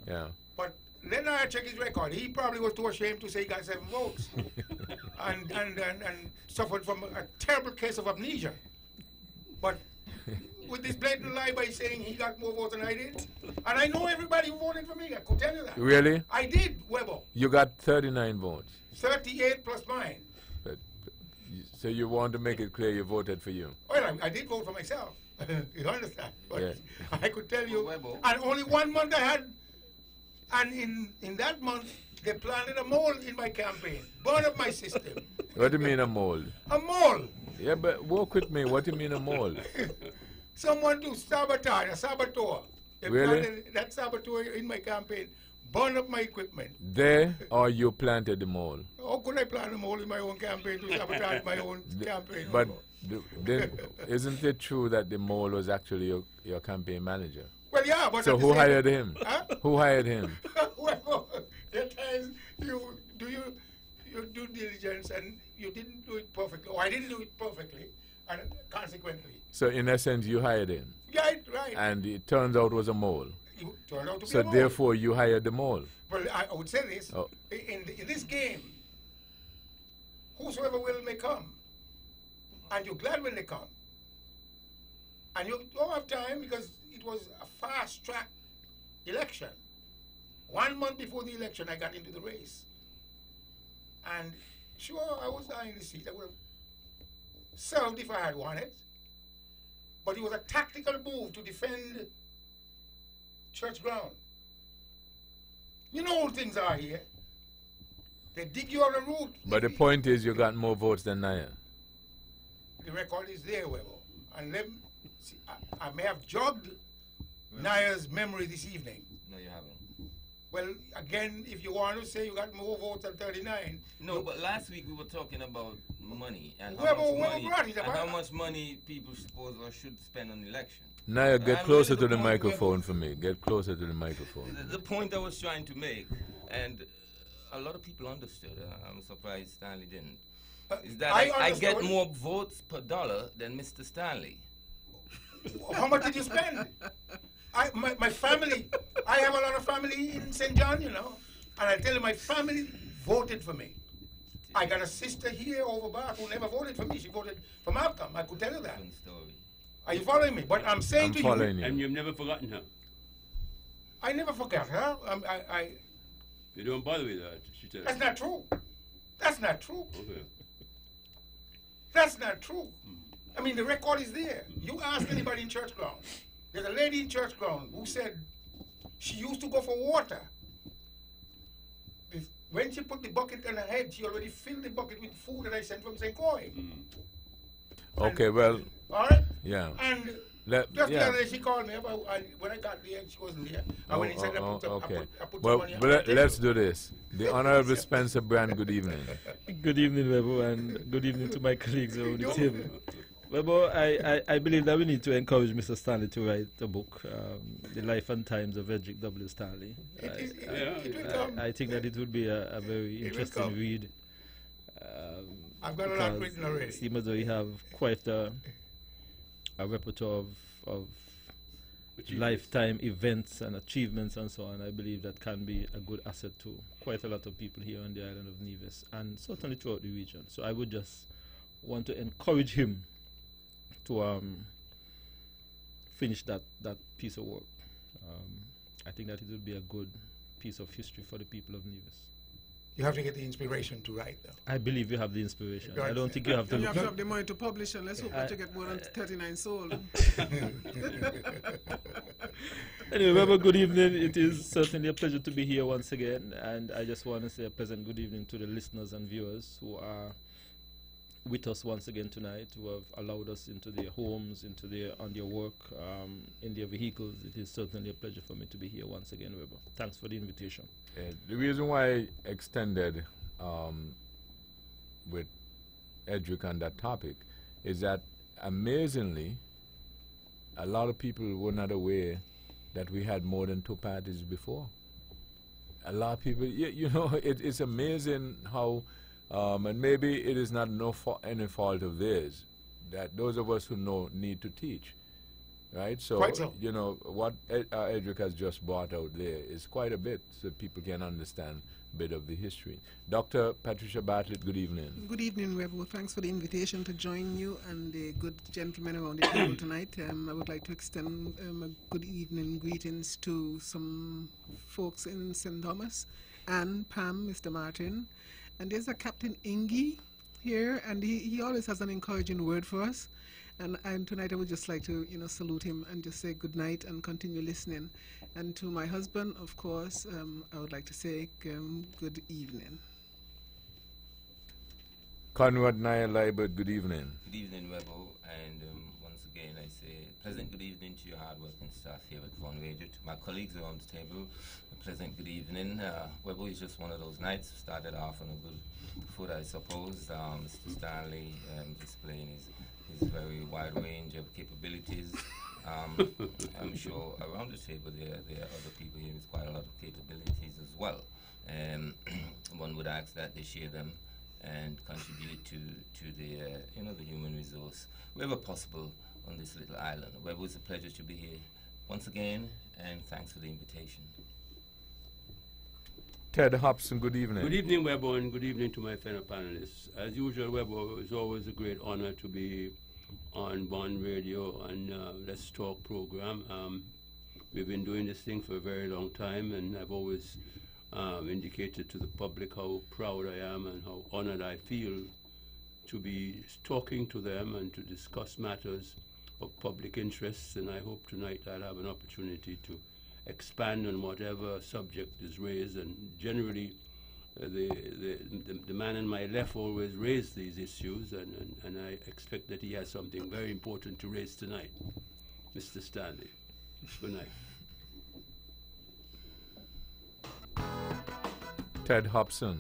Yeah. But then I check his record. He probably was too ashamed to say he got 7 votes, and suffered from a terrible case of amnesia. But with this blatant lie by saying he got more votes than I did, and I know everybody who voted for me. I could tell you that. Really? I did, Weber. You got 39 votes. 38 plus mine. So you want to make it clear you voted for you? Well, I did vote for myself. You understand? But Yeah. I could tell you, Weber. and only 1 month I had, and in that month they planted a mole in my campaign, burn up my system. What do you mean a mole? A mole. Yeah, but walk with me. What do you mean a mole? Someone to sabotage, a saboteur. They Really? planted that saboteur in my campaign, burn up my equipment. There or you planted the mole? How could I plant a mole in my own campaign to sabotage my own campaign? But then, isn't it true that the mole was actually your campaign manager? Well, yeah, but So at the who same- hired him? Huh? Who hired him? Well, at times you do your due diligence and you didn't do it perfectly, or I didn't do it perfectly, and consequently, So in essence, you hired him, right. and it turns out it was a mole. You turned out to be So a mole. therefore, you hired the mole. Well, I would say this: Oh. in this game, whosoever will may come, and you're glad when they come, and you don't have time because it was a fast-track election. 1 month before the election, I got into the race, and sure, I was eyeing the seat. I would have served if I had won it, but it was a tactical move to defend church ground. You know how things are here. They dig you out of the root. But the point is, you got more votes than Naya. The record is there, Weber. And let me see, I may have jogged Naya's memory this evening. No, you haven't. Well, again, if you want to say you got more votes than 39. No, but last week we were talking about money and Whoever money, brought it and about. how much money people suppose or should spend on election. Naya, get I'm closer really to the the point microphone for me. Get closer to the microphone. The point I was trying to make, and a lot of people understood, I'm surprised Stanley didn't, is that I get understood. more votes per dollar than Mr. Stanley. How much did you spend? My family, I have a lot of family in St. John, you know. And I tell you, my family voted for me. I got a sister here over Bath who never voted for me. She voted for Malcolm. I could tell you that. Different story. Are you following me? But I'm saying I'm to following you, you. And you've never forgotten her. I never forgot her. You don't bother with her. She said. That's not true. That's not true. Okay. That's not true. I mean, the record is there. You ask anybody in church ground. There's a lady in church ground who said she used to go for water. When she put the bucket on her head, she already filled the bucket with food that I sent from St. Croix. Okay, well, All right? yeah. And Let- just the yeah. other day she called me up. When I got there, she wasn't there. And when he said Okay. I put Well, some money on but the let's table. do this. The Honorable Spencer Brand, good evening. Good evening, Webo, and good evening to my colleagues around the table. Webo, I believe that we need to encourage Mr. Stanley to write a book, The Life and Times of Edric W. Stanley. It will come. I think that it would be a very will interesting come. read. I've got a lot because written already. It seems as though you have quite a repertoire of lifetime events and achievements and so on. I believe that can be a good asset to quite a lot of people here on the island of Nevis and certainly throughout the region. So I would just want to encourage him to finish that piece of work. I think that it would be a good piece of history for the people of Nevis. You have to get the inspiration to write, though. I believe you have the inspiration. Right. I don't think you have to And you look. have to have the money to publish, and let's hope that you get more than 39 sold. Anyway, Weber, good evening. It is certainly a pleasure to be here once again, and I just want to say a pleasant good evening to the listeners and viewers who are with us once again tonight, who have allowed us into their homes, on their work, in their vehicles. It is certainly a pleasure for me to be here once again, Weber. Thanks for the invitation. The reason why I extended with Edric on that topic is that amazingly, a lot of people were not aware that we had more than 2 parties before. A lot of people, you know, it's amazing how, and maybe it is not any fault of theirs, that those of us who know need to teach. right? So, you know, what Edric has just brought out there is quite a bit, so people can understand a bit of the history. Dr. Patricia Bartlett, good evening. Good evening, Rebel. Thanks for the invitation to join you and the good gentlemen around the table tonight. I would like to extend a good evening greetings to some folks in St. Thomas, Anne, Pam, Mr. Martin, and there's a Captain Ingy here, and he always has an encouraging word for us. And tonight I would just like to, salute him and just say good night and continue listening. And to my husband, of course, I would like to say good evening. Conrad Naya-Liebert, good evening. Good evening, Webo. And once again, I say pleasant good evening to your hardworking staff here at Vaughan Radio. To my colleagues around the table, a pleasant good evening. Webo is just one of those nights. Started off on a good foot, I suppose. Mr. Stanley displaying his very wide range of capabilities. I'm sure around the table there are other people here with quite a lot of capabilities as well. One would ask that they share them and contribute to the the human resource wherever possible on this little island. Well, it was a pleasure to be here once again, and thanks for the invitation. Ted Hobson, good evening. Good evening, Webo, and good evening to my fellow panelists. As usual, Webo, it's always a great honor to be on Vaughan Radio and Let's Talk program. We've been doing this thing for a very long time, and I've always indicated to the public how proud I am and how honored I feel to be talking to them and to discuss matters of public interest. And I hope tonight I'll have an opportunity to expand on whatever subject is raised. And generally, the man on my left always raised these issues, and I expect that he has something very important to raise tonight. Mr. Stanley, good night. Ted Hobson.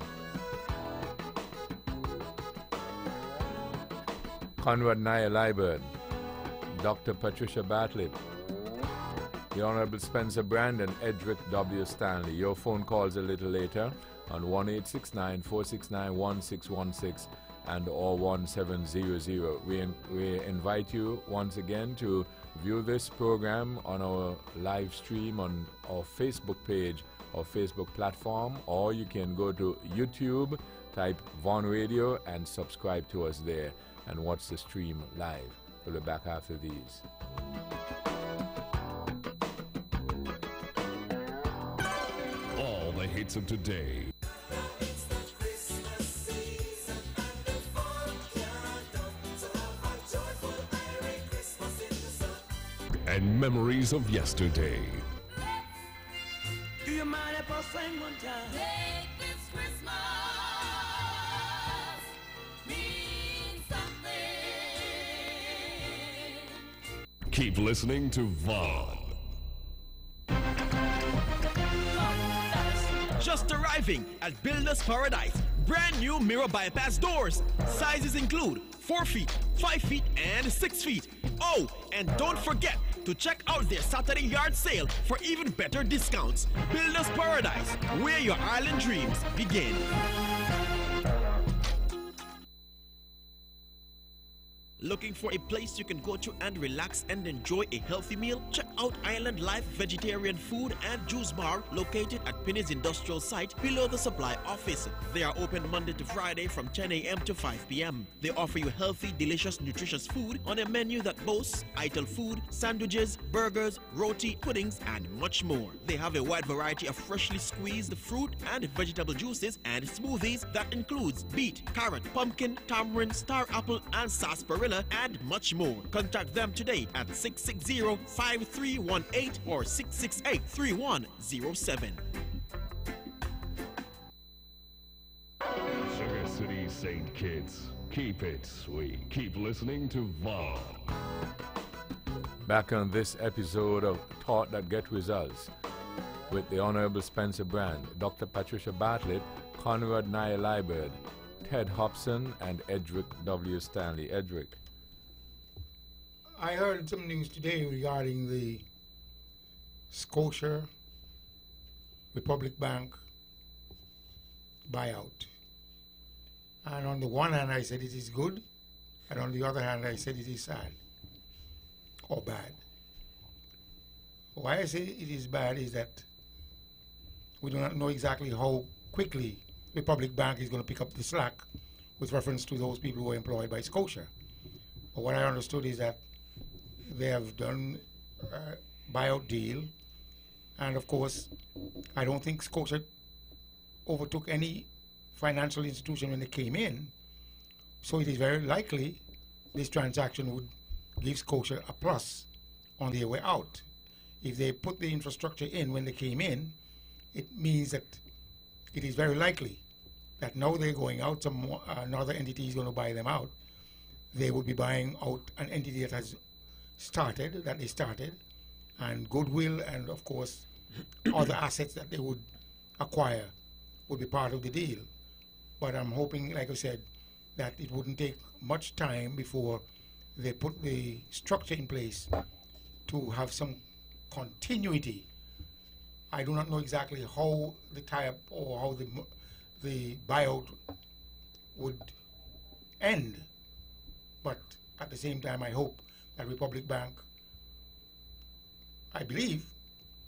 Conrad Naya-Liebert. Dr. Patricia Bartlett. The Honorable Spencer Brand and Edric W. Stanley. Your phone calls a little later on 1-869-469-1616 and or 1700. We invite you once again to view this program on our live stream on our Facebook page or Facebook platform, or you can go to YouTube, type Vaughan Radio and subscribe to us there and watch the stream live. We'll be back after these. All the hits of today. And memories of yesterday. Do you mind if I sing one time? Make this Christmas mean something. Keep listening to Vaughan. Just arriving at Builders Paradise. Brand new mirror bypass doors. Sizes include 4 feet, 5 feet, and 6 feet. Oh, and don't forget to check out their Saturday yard sale for even better discounts. Builders Paradise, where your island dreams begin. Looking for a place you can go to and relax and enjoy a healthy meal? Check out Island Life Vegetarian Food and Juice Bar, located at Pinny's Industrial Site below the supply office. They are open Monday to Friday from 10 a.m. to 5 p.m. They offer you healthy, delicious, nutritious food on a menu that boasts Ital food, sandwiches, burgers, roti, puddings, and much more. They have a wide variety of freshly squeezed fruit and vegetable juices and smoothies that includes beet, carrot, pumpkin, tamarind, star apple, and sarsaparilla, and much more. Contact them today at 660-5318 or 668-3107. Sugar City St. Kitts. Keep it sweet. Keep listening to Vaughan. Back on this episode of Thought That Get Results with the Honorable Spencer Brand, Dr. Patricia Bartlett, Conrad Naya-Liebert, Ted Hobson, and Edric W. Stanley. Edric. I heard some news today regarding the Scotia Republic Bank buyout. And on the one hand, I said it is good, and on the other hand, I said it is sad or bad. Why I say it is bad is that we do not know exactly how quickly Republic Bank is going to pick up the slack with reference to those people who are employed by Scotia. But what I understood is that they have done a buyout deal, and of course, I don't think Scotia overtook any financial institution when they came in, so it is very likely this transaction would give Scotia a plus on their way out. If they put the infrastructure in when they came in, it means that it is very likely that now they're going out, another entity is going to buy them out. They would be buying out an entity that has started, and goodwill, and of course, other assets that they would acquire would be part of the deal. But I'm hoping, like I said, that it wouldn't take much time before they put the structure in place to have some continuity. I do not know exactly how the tie-up or how the buyout would end, but at the same time, I hope that Republic Bank, I believe,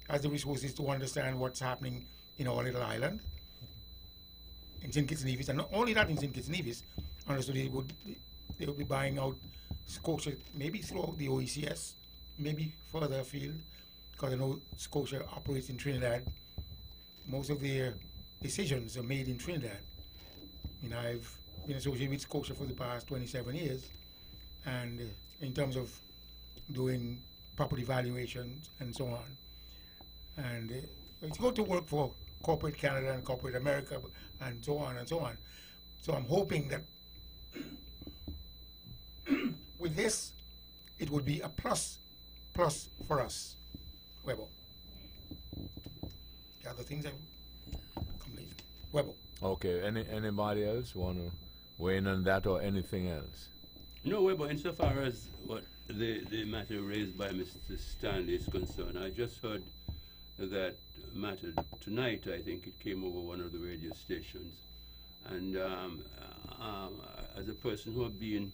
has the resources to understand what's happening in our little island, in St. Kitts Nevis, and not only that in St. Kitts Nevis, understood they would be buying out Scotia, maybe throughout the OECS, maybe further afield, because I know Scotia operates in Trinidad. Most of their decisions are made in Trinidad. I've been associated with Scotia for the past 27 years, and in terms of doing property valuations and so on. And it's good to work for corporate Canada and corporate America and so on and so on. So I'm hoping that with this, it would be a plus for us, Webo. The other things I've completed. Webo. Okay, anybody else want to weigh in on that or anything else? No, Webo, insofar as what the matter raised by Mr. Stanley is concerned, I just heard that matter tonight. I think it came over one of the radio stations. And as a person who have been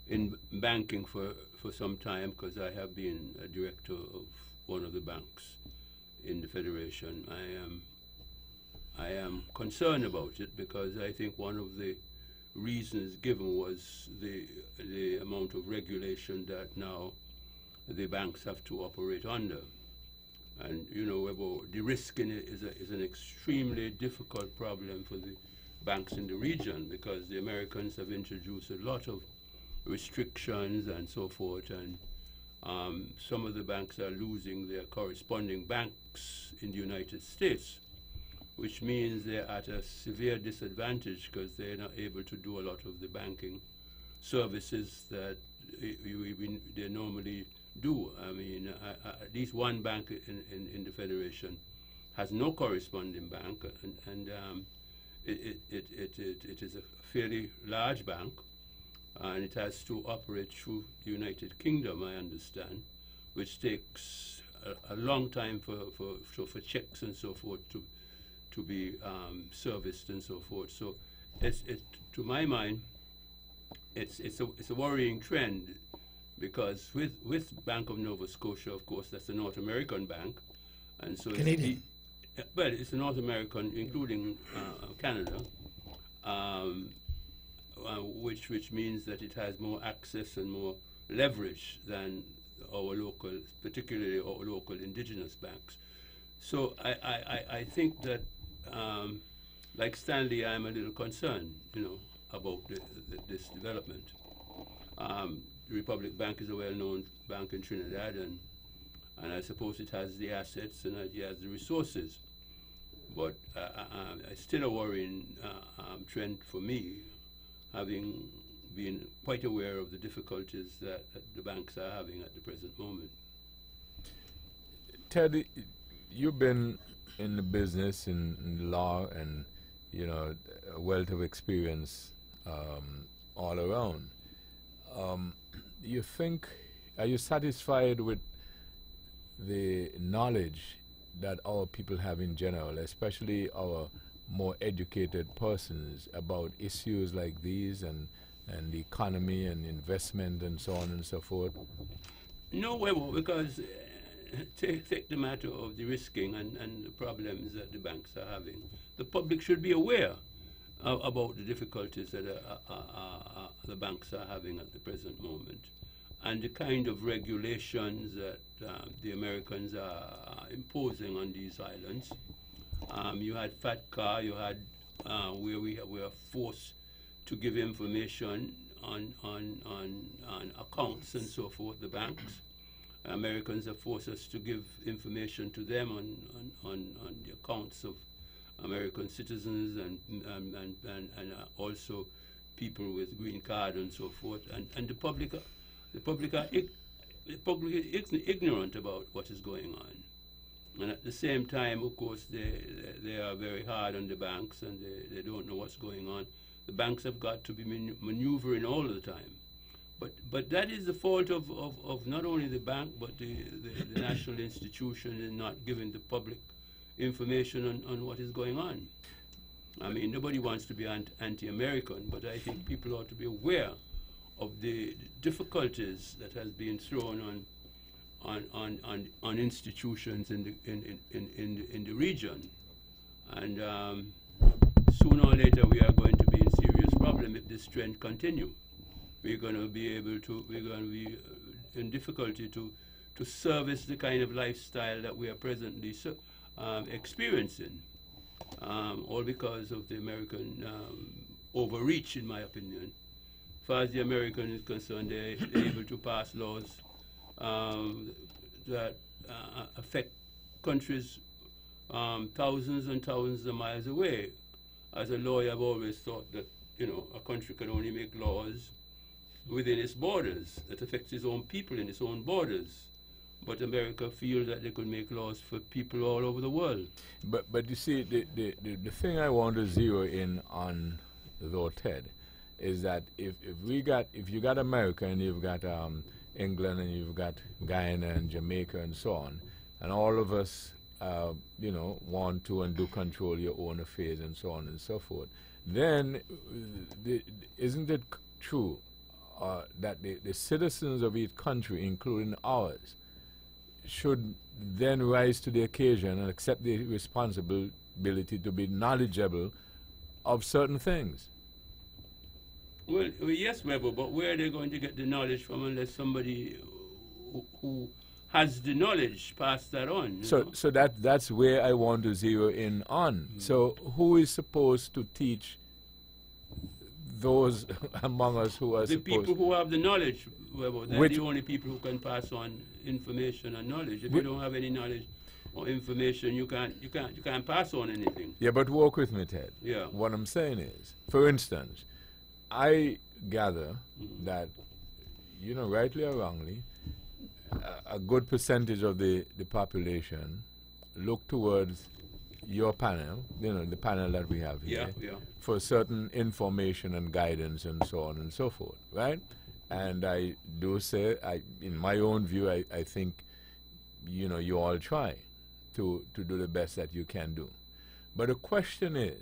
in banking for some time, because I have been a director of one of the banks in the Federation, I am concerned about it, because I think one of the reasons given was the amount of regulation that now the banks have to operate under. And the risk in it is an extremely difficult problem for the banks in the region, because the Americans have introduced a lot of restrictions and so forth, and some of the banks are losing their corresponding banks in the United States, which means they're at a severe disadvantage because they're not able to do a lot of the banking services that they normally do. I mean, at least one bank in the Federation has no corresponding bank, and it is a fairly large bank, and it has to operate through the United Kingdom, I understand, which takes a long time for checks and so forth to be serviced and so forth. So, to my mind, it's a worrying trend, because with Bank of Nova Scotia, of course, that's a North American bank, and so Canadian. It's a North American, including Canada, which means that it has more access and more leverage than our local, particularly our local indigenous banks. So I think that, like Stanley, I'm a little concerned, about this development. The Republic Bank is a well-known bank in Trinidad, and I suppose it has the assets and it has the resources. But it's still a worrying trend for me, having been quite aware of the difficulties that the banks are having at the present moment. Ted, you've been in the business, in law, and a wealth of experience all around. Are you satisfied with the knowledge that our people have in general, especially our more educated persons, about issues like these and the economy and investment and so on and so forth? No, well, because take the matter of the risking and the problems that the banks are having. The public should be aware about the difficulties that the banks are having at the present moment, and the kind of regulations that the Americans are imposing on these islands. You had FATCA, you had where we are forced to give information on accounts and so forth, the banks. Americans have forced us to give information to them on the accounts of American citizens and also people with green card and so forth. And the public are ignorant about what is going on. And at the same time, of course, they are very hard on the banks, and they don't know what's going on. The banks have got to be maneuvering all the time. But that is the fault of not only the bank, but the national institution in not giving the public information on what is going on. I mean, nobody wants to be anti-American, but I think people ought to be aware of the difficulties that has been thrown on institutions in the region. And sooner or later we are going to be in serious problem if this trend continue. We're going to be in difficulty to service the kind of lifestyle that we are presently experiencing, all because of the American overreach, in my opinion. As far as the American is concerned, they're able to pass laws that affect countries thousands and thousands of miles away. As a lawyer, I've always thought that, you know, a country can only make laws within its borders that affects its own people in its own borders. But America feels that they could make laws for people all over the world. But you see, the thing I want to zero in on, though, Ted, is that if you got America and you've got England and you've got Guyana and Jamaica and so on, and all of us you know, want to and do control your own affairs and so on and so forth, then isn't it true that the citizens of each country, including ours, should then rise to the occasion and accept the responsibility to be knowledgeable of certain things? Well, yes, Weber, but where are they going to get the knowledge from unless somebody who has the knowledge pass that on? So that's where I want to zero in on. So who is supposed to teach those among us who are the people who have the knowledge, Weber? They're the only people who can pass on information and knowledge. If you don't have any knowledge or information, you can't pass on anything. Yeah, but walk with me, Ted. Yeah. What I'm saying is, for instance, I gather that, you know, rightly or wrongly, a good percentage of the population look towards your panel, you know, the panel that we have here, for certain information and guidance and so on and so forth, right? And I do say, in my own view, I think, you know, you all try to do the best that you can do. But the question is,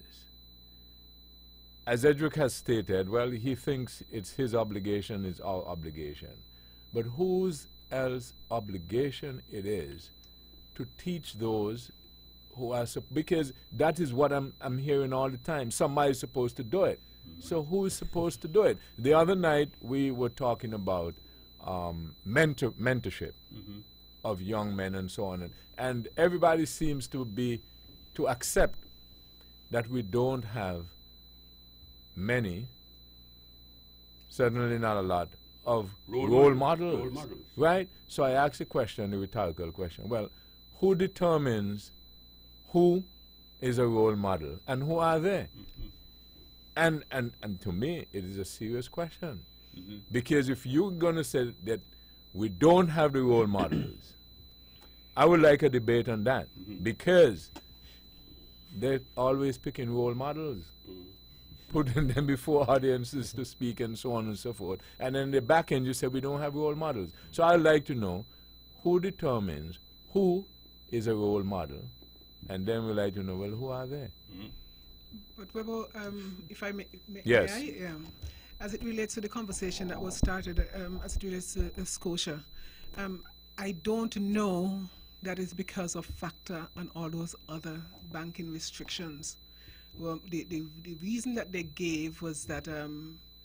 as Edric has stated, well, he thinks it's his obligation, it's our obligation. But whose else obligation it is to teach those who are, because that is what I'm hearing all the time. Somebody's supposed to do it. So who is supposed to do it? The other night we were talking about mentorship of young men and so on. And everybody seems to accept that we don't have many, certainly not a lot, of role models, right? So I asked a question, a rhetorical question. Well, who determines who is a role model and who are they? And to me, it is a serious question. Because if you're going to say that we don't have the role models, I would like a debate on that. Because they're always picking role models, putting them before audiences to speak and so on and so forth. And then the back end, you say we don't have role models. So I'd like to know who determines who is a role model, and then we'd like to know, well, who are they? But Weber, if I may, yes. may I, as it relates to the conversation that was started, as it relates to Scotia, I don't know that is because of FACTA and all those other banking restrictions. Well, the reason that they gave was that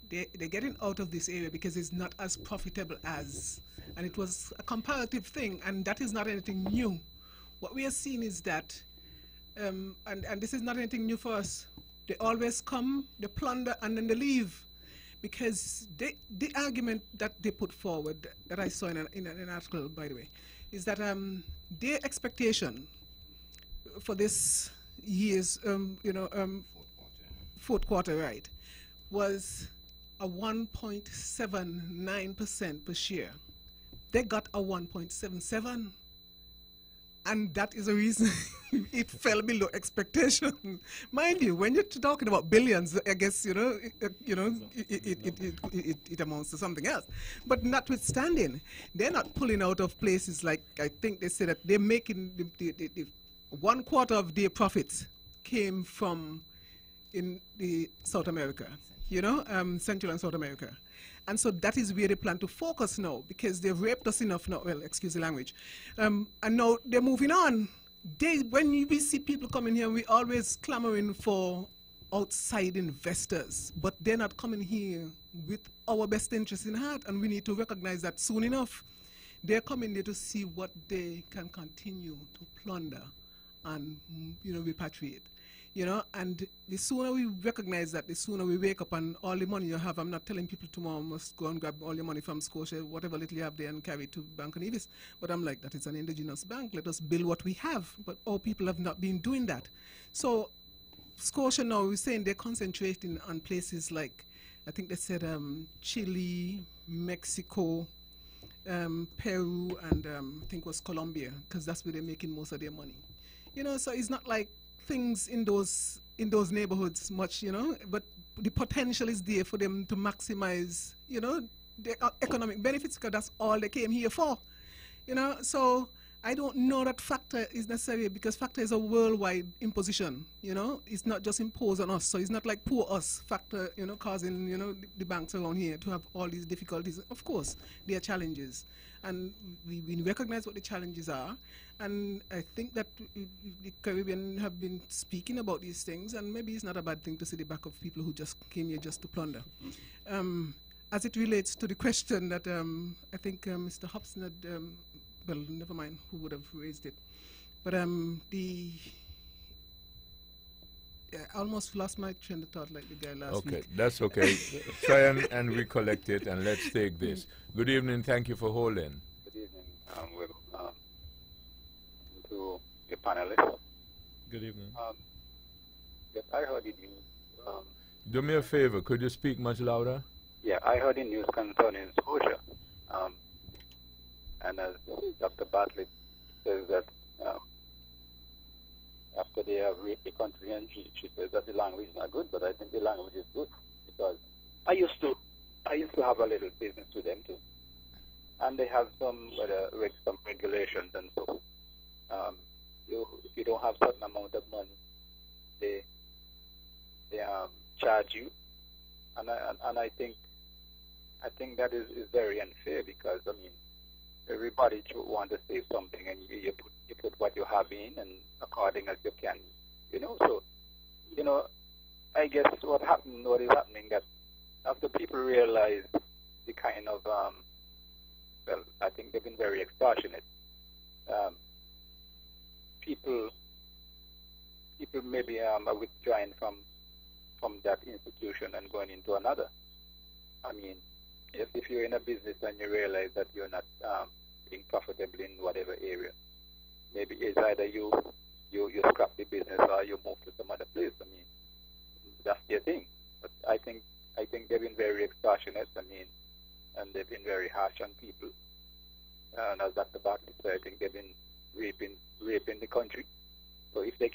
they're getting out of this area because it's not as profitable as, and it was a comparative thing, and that is not anything new. What we are seeing is that, and this is not anything new for us, they always come, they plunder, and then they leave. Because the argument that they put forward, that I saw in an article, by the way, is that their expectation for this year's, fourth quarter, right, was a 1.79% per share. They got a 1.77%. And that is the reason it fell below expectation. Mind you, when you're talking about billions, I guess it amounts to something else. But notwithstanding, they're not pulling out of places like, I think they said that they're making the 1/4 of their profits came from in the South America, Central and South America. And so that is where they plan to focus now, because they've raped us enough now, well, excuse the language. And now they're moving on. When we see people coming here, we always clamoring for outside investors, but they're not coming here with our best interests in heart, and we need to recognize that soon enough. They're coming there to see what they can continue to plunder and, repatriate. And the sooner we recognize that, the sooner we wake up and all the money you have, I'm not telling people tomorrow must go and grab all your money from Scotia, whatever little you have there, and carry it to Bank of Nevis. But I'm like, that is an indigenous bank. Let us build what we have. But all people have not been doing that. So Scotia now is saying they're concentrating on places like, I think they said Chile, Mexico, Peru, and I think it was Colombia, because that's where they're making most of their money. So it's not like things in those neighborhoods much, but the potential is there for them to maximize, the economic benefits, because that's all they came here for, So I don't know that FACTA is necessary, because FACTA is a worldwide imposition, It's not just imposed on us, so it's not like poor us, FACTA, causing, the banks around here to have all these difficulties. Of course, there are challenges, and we recognize what the challenges are, and I think that the Caribbean have been speaking about these things, and maybe it's not a bad thing to see the back of people who just came here just to plunder. As it relates to the question that I think Mr. Hobson had, well, never mind who would have raised it, but I almost lost my train of thought like the guy last week. Okay, that's okay. Try and recollect it, and let's take this. Good evening. Thank you for holding. Good evening. To your panelists. Good evening. Yes, I heard the news. Do me a favor. Could you speak much louder? Yeah, I heard the news concerning Scotia. And as Dr. Bartlett says that after they have raped the country, and she says that the language is not good, but I think the language is good, because I used to have a little business with them too, and they have some regulations, and so if you don't have certain amount of money, they charge you, and I think that is very unfair, because everybody should want to save something, and you put what you have in, and according as you can, So, I guess what is happening, that after people realize the kind of, I think they've been very extortionate. People maybe are withdrawing from that institution and going into another. If you're in a business and you realize that you're not being profitable in whatever area, maybe it's either you scrap the business or you move to some other place. That's their thing. But I think they've been very extortionate. And they've been very harsh on people. And as Dr. Bartlett said, I think they've been raping the country. So if they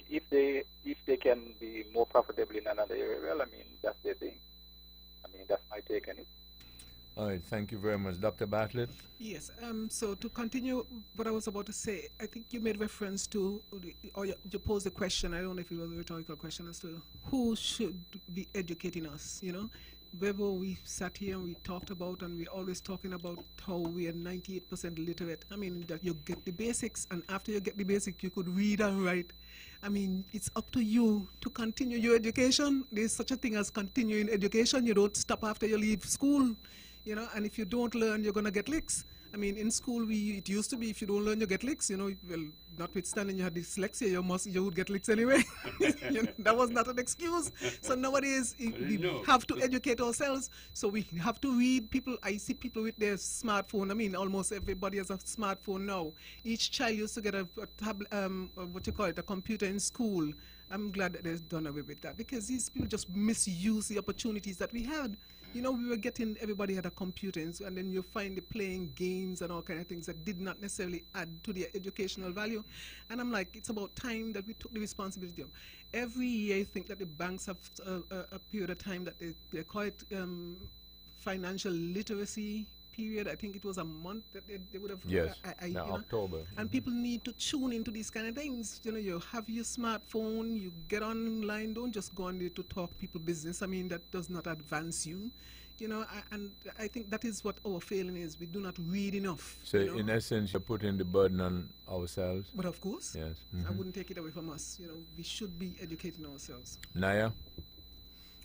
can be more profitable in another area, well, that's their thing. That's my take on it. All right, thank you very much. Dr. Bartlett? Yes, so to continue what I was about to say, I think you made reference to, or you posed a question, I don't know if it was a rhetorical question, as to who should be educating us, Whether we sat here and we talked about, and we're always talking about how we are 98% literate. I mean, that you get the basics, and after you get the basics, you could read and write. I mean, it's up to you to continue your education. There's such a thing as continuing education. You don't stop after you leave school, you know, and if you don't learn, you're going to get licks. I mean, in school, it used to be if you don't learn, you get licks. You know, well, notwithstanding you had dyslexia, you would get licks anyway. You know, that was not an excuse. So nowadays, we have to educate ourselves. So we have to read. I see people with their smartphone. I mean, almost everybody has a smartphone now. Each child used to get a computer in school. I'm glad that they've done away with that, because these people just misuse the opportunities that we had. You know, everybody had a computer, and then you find them playing games and all kind of things that did not necessarily add to their educational value. And I'm like, it's about time that we took the responsibility of. Every year, I think that the banks have a period of time that they call it financial literacy period. I think it was a month that they would have. Yes, October. And people need to tune into these kind of things. You know, you have your smartphone, you get online, don't just go on there to talk people business. I mean, that does not advance you. You know, and I think that is what our failing is. We do not read enough. So, you know? In essence, you're putting the burden on ourselves. But of course, yes, I wouldn't take it away from us. You know, we should be educating ourselves. Naya?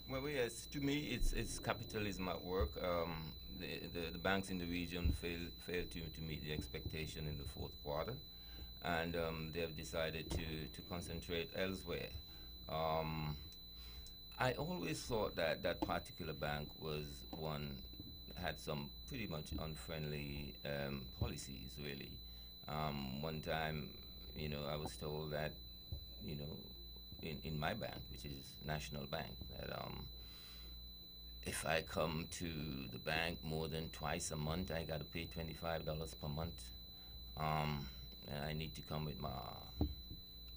Well, yes, to me, it's capitalism at work. The banks in the region failed to meet the expectation in the fourth quarter, and they have decided to concentrate elsewhere. I always thought that that particular bank had some pretty much unfriendly policies, really. One time, you know, I was told that, you know, in my bank, which is National Bank, that if I come to the bank more than twice a month, I got to pay $25 per month. And I need to come with my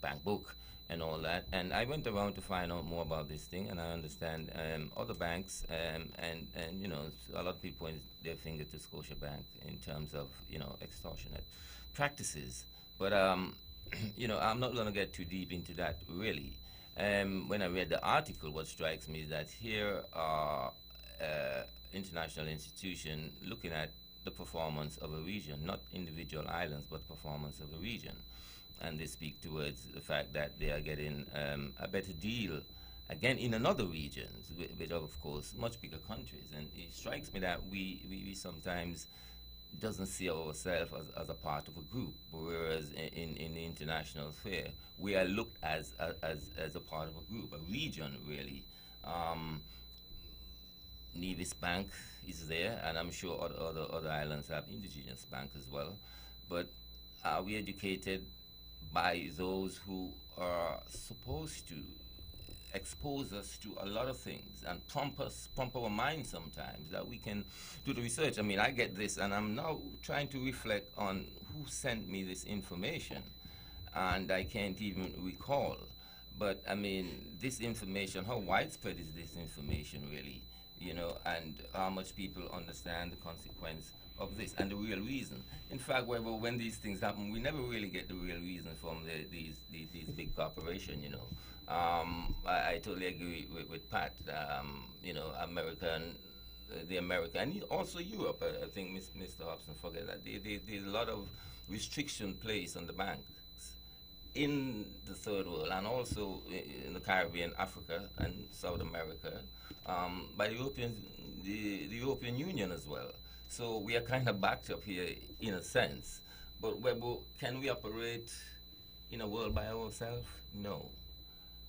bank book and all that. And I went around to find out more about this thing, and I understand other banks and you know, a lot of people point their finger to Scotiabank in terms of, you know, extortionate practices. But you know, I'm not going to get too deep into that, really. When I read the article, what strikes me is that here are international institutions looking at the performance of a region, not individual islands, but performance of a region. And they speak towards the fact that they are getting a better deal, again, in another regions, with of course, much bigger countries. And it strikes me that we sometimes doesn't see ourselves as a part of a group, whereas in the international sphere, we are looked as a part of a group, a region, really. Nevis Bank is there, and I'm sure other islands have indigenous bank as well. But are we educated by those who are supposed to expose us to a lot of things and prompt our minds sometimes that we can do the research? I mean, I get this, and I'm now trying to reflect on who sent me this information, and I can't even recall. But I mean, this information, how widespread is this information really? You know, and how much people understand the consequence of this and the real reason. In fact, when these things happen, we never really get the real reason from these big corporations, you know. I totally agree with Pat. You know, the American, and also Europe. I think Mr. Hobson forget that there's a lot of restriction placed on the banks in the third world and also in the Caribbean, Africa, and South America, by the European Union as well. So we are kind of backed up here in a sense. But can we operate in a world by ourselves? No.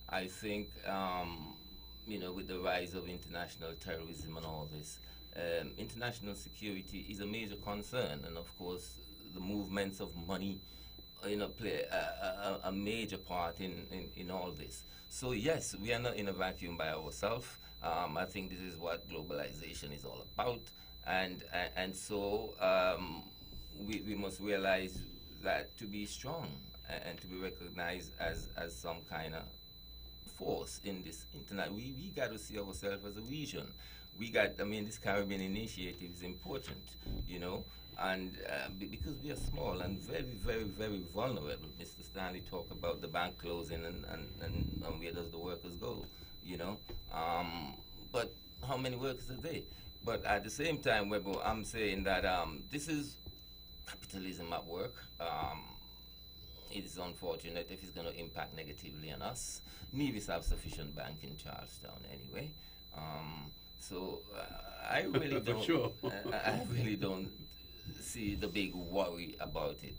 I think, you know, with the rise of international terrorism and all this, international security is a major concern. And of course, the movements of money, you know, play a major part in all this. So yes, we are not in a vacuum by ourselves. I think this is what globalization is all about. And so we must realize that to be strong and to be recognized as some kind of force in this internet, we got to see ourselves as a region. I mean, this Caribbean initiative is important, you know, and because we are small and very, very, very vulnerable. Mr. Stanley talked about the bank closing and where does the workers go, you know. But how many workers are there? But at the same time, Webo, I'm saying that this is capitalism at work. It is unfortunate if it's going to impact negatively on us. Nevis have sufficient bank in Charlestown anyway. So I really don't. Sure. I really don't see the big worry about it.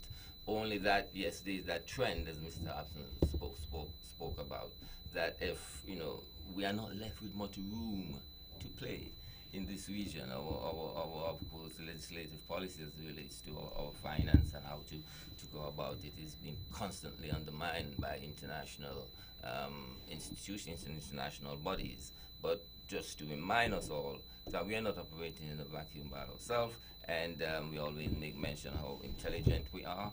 Only that, yes, there's that trend, as Mr. Upson spoke about, that if, we are not left with much room to play in this region, our of course, legislative policy as it relates to our finance and how to go about it is being constantly undermined by international institutions and international bodies. But just to remind us all that we are not operating in a vacuum by ourselves, and we always make mention how intelligent we are.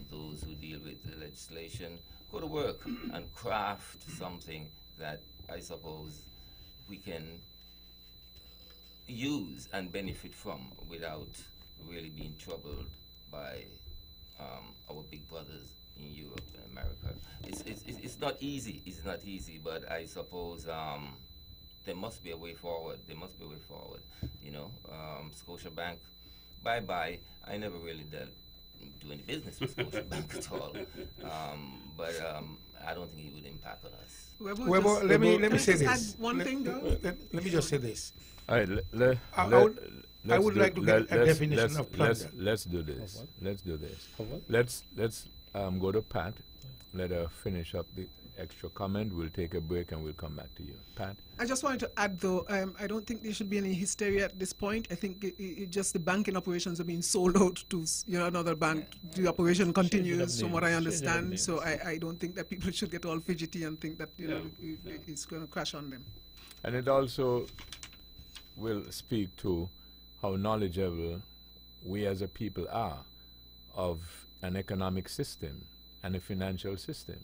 Those who deal with the legislation go to work and craft something that I suppose we can use and benefit from without really being troubled by our big brothers in Europe and America. It's not easy. It's not easy, but I suppose there must be a way forward. There must be a way forward. Scotiabank, bye-bye. I never really do any business with Scotiabank at all. But I don't think it would impact on us. Webo, let me say this. Add one thing, though. Let me just say this. All right, I would like to get a definition of plunder. Let's do this. Let's do this. Let's go to Pat. Let her finish up the extra comment. We'll take a break and we'll come back to you. Pat? I just wanted to add, though, I don't think there should be any hysteria at this point. I think it just the banking operations are being sold out to another bank. The operation continues, from what I understand. So I don't think that people should get all fidgety and think that it's going to crash on them. And it also will speak to how knowledgeable we as a people are of an economic system and a financial system.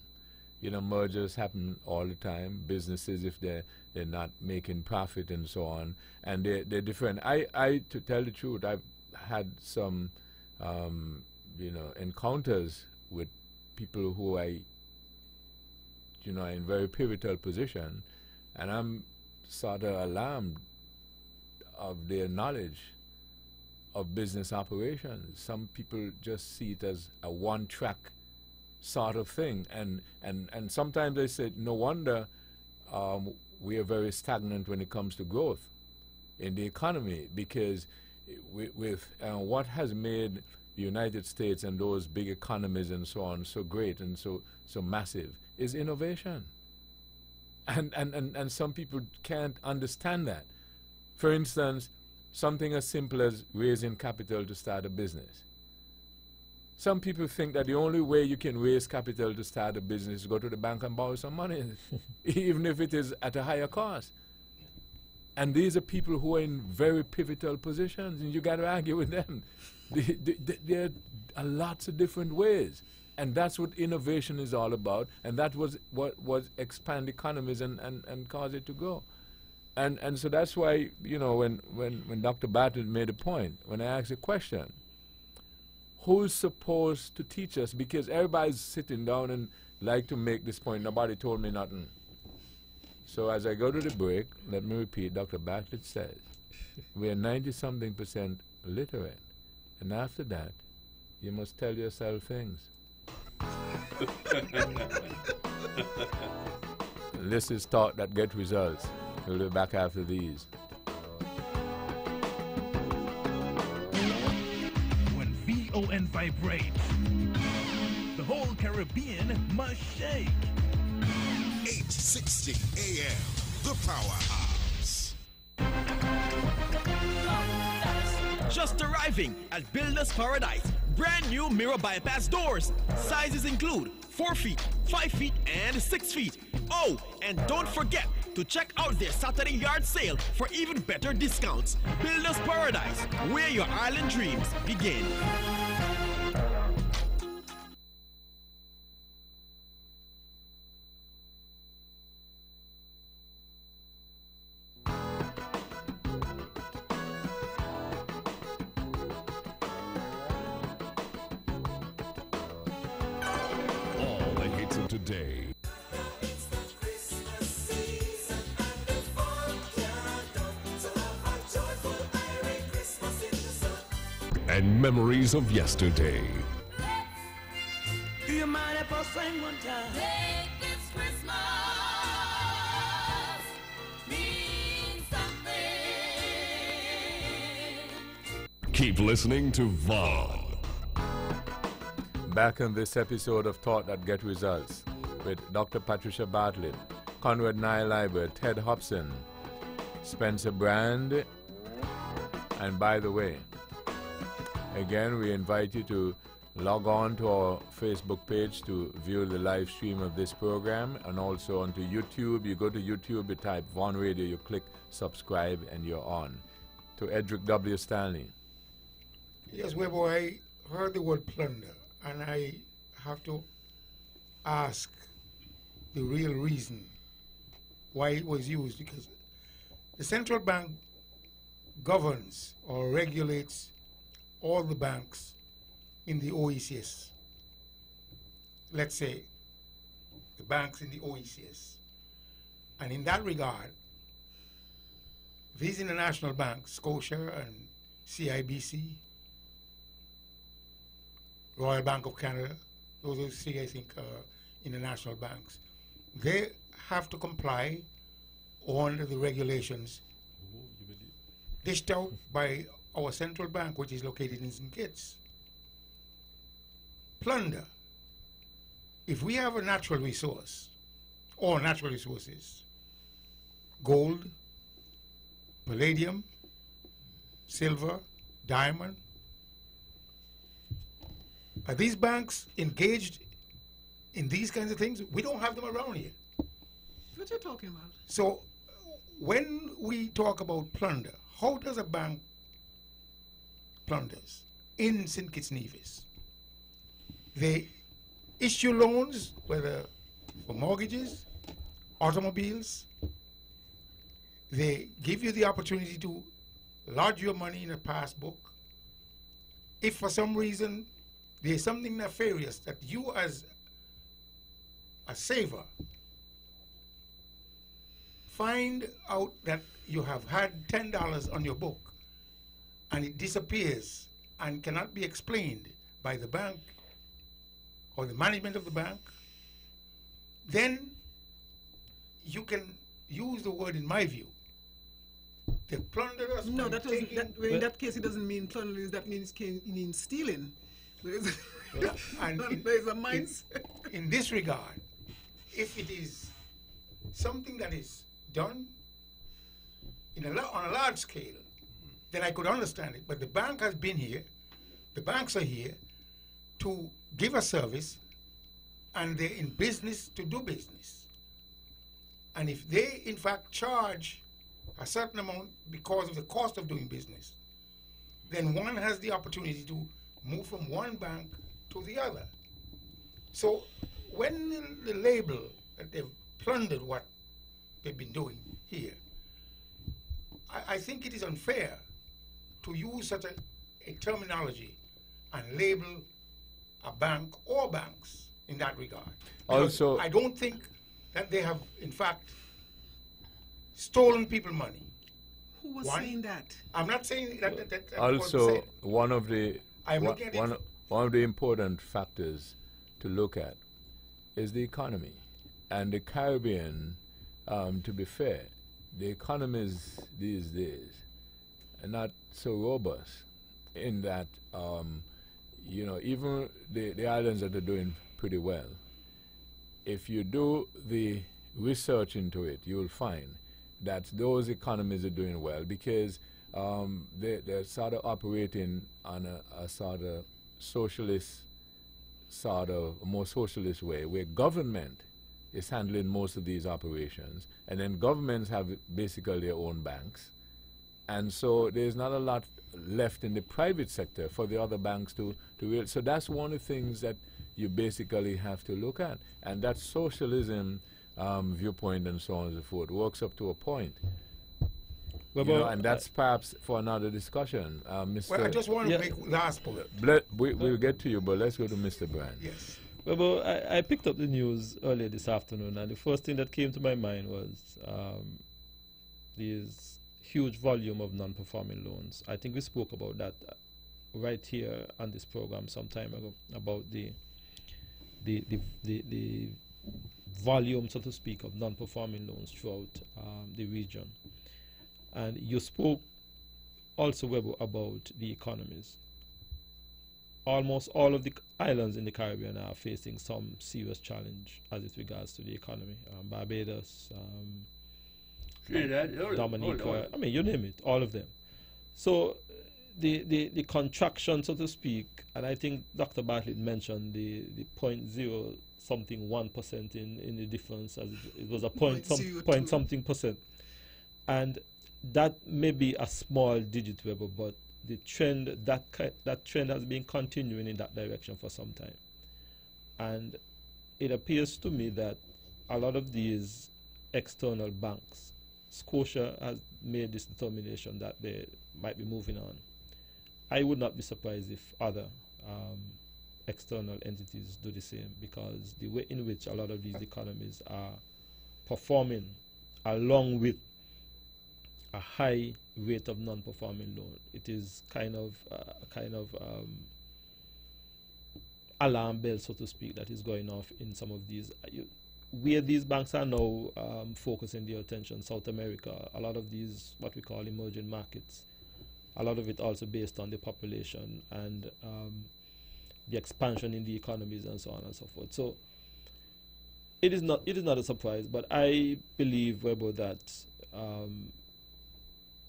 Mergers happen all the time. Businesses, if they're not making profit and so on, and they're different. I to tell the truth, I've had some, encounters with people who in very pivotal position, and I'm sort of alarmed of their knowledge of business operations. Some people just see it as a one-track sort of thing, and sometimes they say, no wonder we are very stagnant when it comes to growth in the economy, because with what has made the United States and those big economies and so on so great and so massive is innovation. And some people can't understand that. For instance, something as simple as raising capital to start a business. Some people think that the only way you can raise capital to start a business is go to the bank and borrow some money, even if it is at a higher cost. And these are people who are in very pivotal positions, and you got to argue with them. There are lots of different ways, and that's what innovation is all about, and that was what expand economies and cause it to grow. And so that's why, when Dr. Bartlett made a point, when I asked a question, who's supposed to teach us? Because everybody's sitting down and like to make this point. Nobody told me nothing. So as I go to the break, let me repeat, Dr. Bartlett says, we are 90-something% literate. And after that, you must tell yourself things. This is thought that get results. We'll be back after these. VON vibrates. The whole Caribbean must shake. 860 AM, the Powerhouse. Just arriving at Builders Paradise. Brand new mirror bypass doors. Sizes include 4 feet, 5 feet, and 6 feet. Oh, and don't forget to check out their Saturday yard sale for even better discounts. Builders Paradise, where your island dreams begin. All the hits of today. and memories of yesterday. Do you mind if I sing one time? Make this Christmas mean something. Keep listening to Vaughn. Back on this episode of Thought That Get Results with Dr. Patricia Bartlett, Conrad Nye-Liber, Ted Hobson, Spencer Brand, and by the way, again, we invite you to log on to our Facebook page to view the live stream of this program, and also onto YouTube. You go to YouTube, you type Vaughn Radio, you click subscribe, and you're on. To Edric W. Stanley. Yes, Webo, I heard the word plunder, and I have to ask the real reason why it was used, because the central bank governs or regulates all the banks in the OECS. Let's say the banks in the OECS. And in that regard, these international banks, Scotia and CIBC, Royal Bank of Canada, those are three, I think, international banks, they have to comply under the regulations dished out by our central bank, which is located in St. Kitts. Plunder. If we have a natural resource, or natural resources, gold, palladium, silver, diamond, are these banks engaged in these kinds of things? We don't have them around here. What are you talking about? So when we talk about plunder, how does a bank plunders in St. Kitts Nevis? They issue loans, whether for mortgages, automobiles. They give you the opportunity to lodge your money in a passbook. If for some reason there's something nefarious that you as a saver find out that you have had $10 on your book and it disappears and cannot be explained by the bank or the management of the bank, then you can use the word, in my view, the plunderers. No, that doesn't. In that case, it doesn't mean plundering. That means stealing. There's a mindset. In this regard, if it is something that is done on a large scale, then I could understand it. But the bank has been here, the banks are here to give a service, and they're in business to do business. And if they, in fact, charge a certain amount because of the cost of doing business, then one has the opportunity to move from one bank to the other. So when the label that they've plundered what they've been doing here, I think it is unfair to use such a terminology and label a bank or banks in that regard. Also, I don't think that they have, in fact, stolen people money. Who was saying that? I'm not saying that also, one of the important factors to look at is the economy. And the Caribbean, to be fair, the economies these days are not so robust in that, even the islands that are doing pretty well, if you do the research into it, you'll find that those economies are doing well because they're sort of operating on a sort of socialist, more socialist way, where government is handling most of these operations, and then governments have basically their own banks, and so there's not a lot left in the private sector for the other banks to so that's one of the things that you basically have to look at, and that socialism viewpoint and so on and so forth works up to a point. Well, and that's perhaps for another discussion. Mr. Well, I just want to make last point. We'll get to you, but let's go to Mr. Brand. Yes. Well, I picked up the news earlier this afternoon, and the first thing that came to my mind was this huge volume of non-performing loans. I think we spoke about that right here on this program some time ago about the volume, so to speak, of non-performing loans throughout the region. And you spoke also, Webber, about the economies. Almost all of the islands in the Caribbean are facing some serious challenge as it regards to the economy. Barbados, Dominica, I mean, you name it, all of them. So the contraction, so to speak, and I think Dr. Bartlett mentioned the 0.0 something 1% in the difference, as it was a point something percent. And that may be a small digit, Webber, but the trend, that trend has been continuing in that direction for some time. And it appears to me that a lot of these external banks, Scotia has made this determination that they might be moving on. I would not be surprised if other external entities do the same, because the way in which a lot of these economies are performing, along with a high rate of non-performing loan, it is kind of alarm bell, so to speak, that is going off in some of these. Where these banks are now focusing their attention, South America, a lot of these, what we call emerging markets, a lot of it also based on the population and the expansion in the economies and so on and so forth. So it is not a surprise, but I believe, Webber, that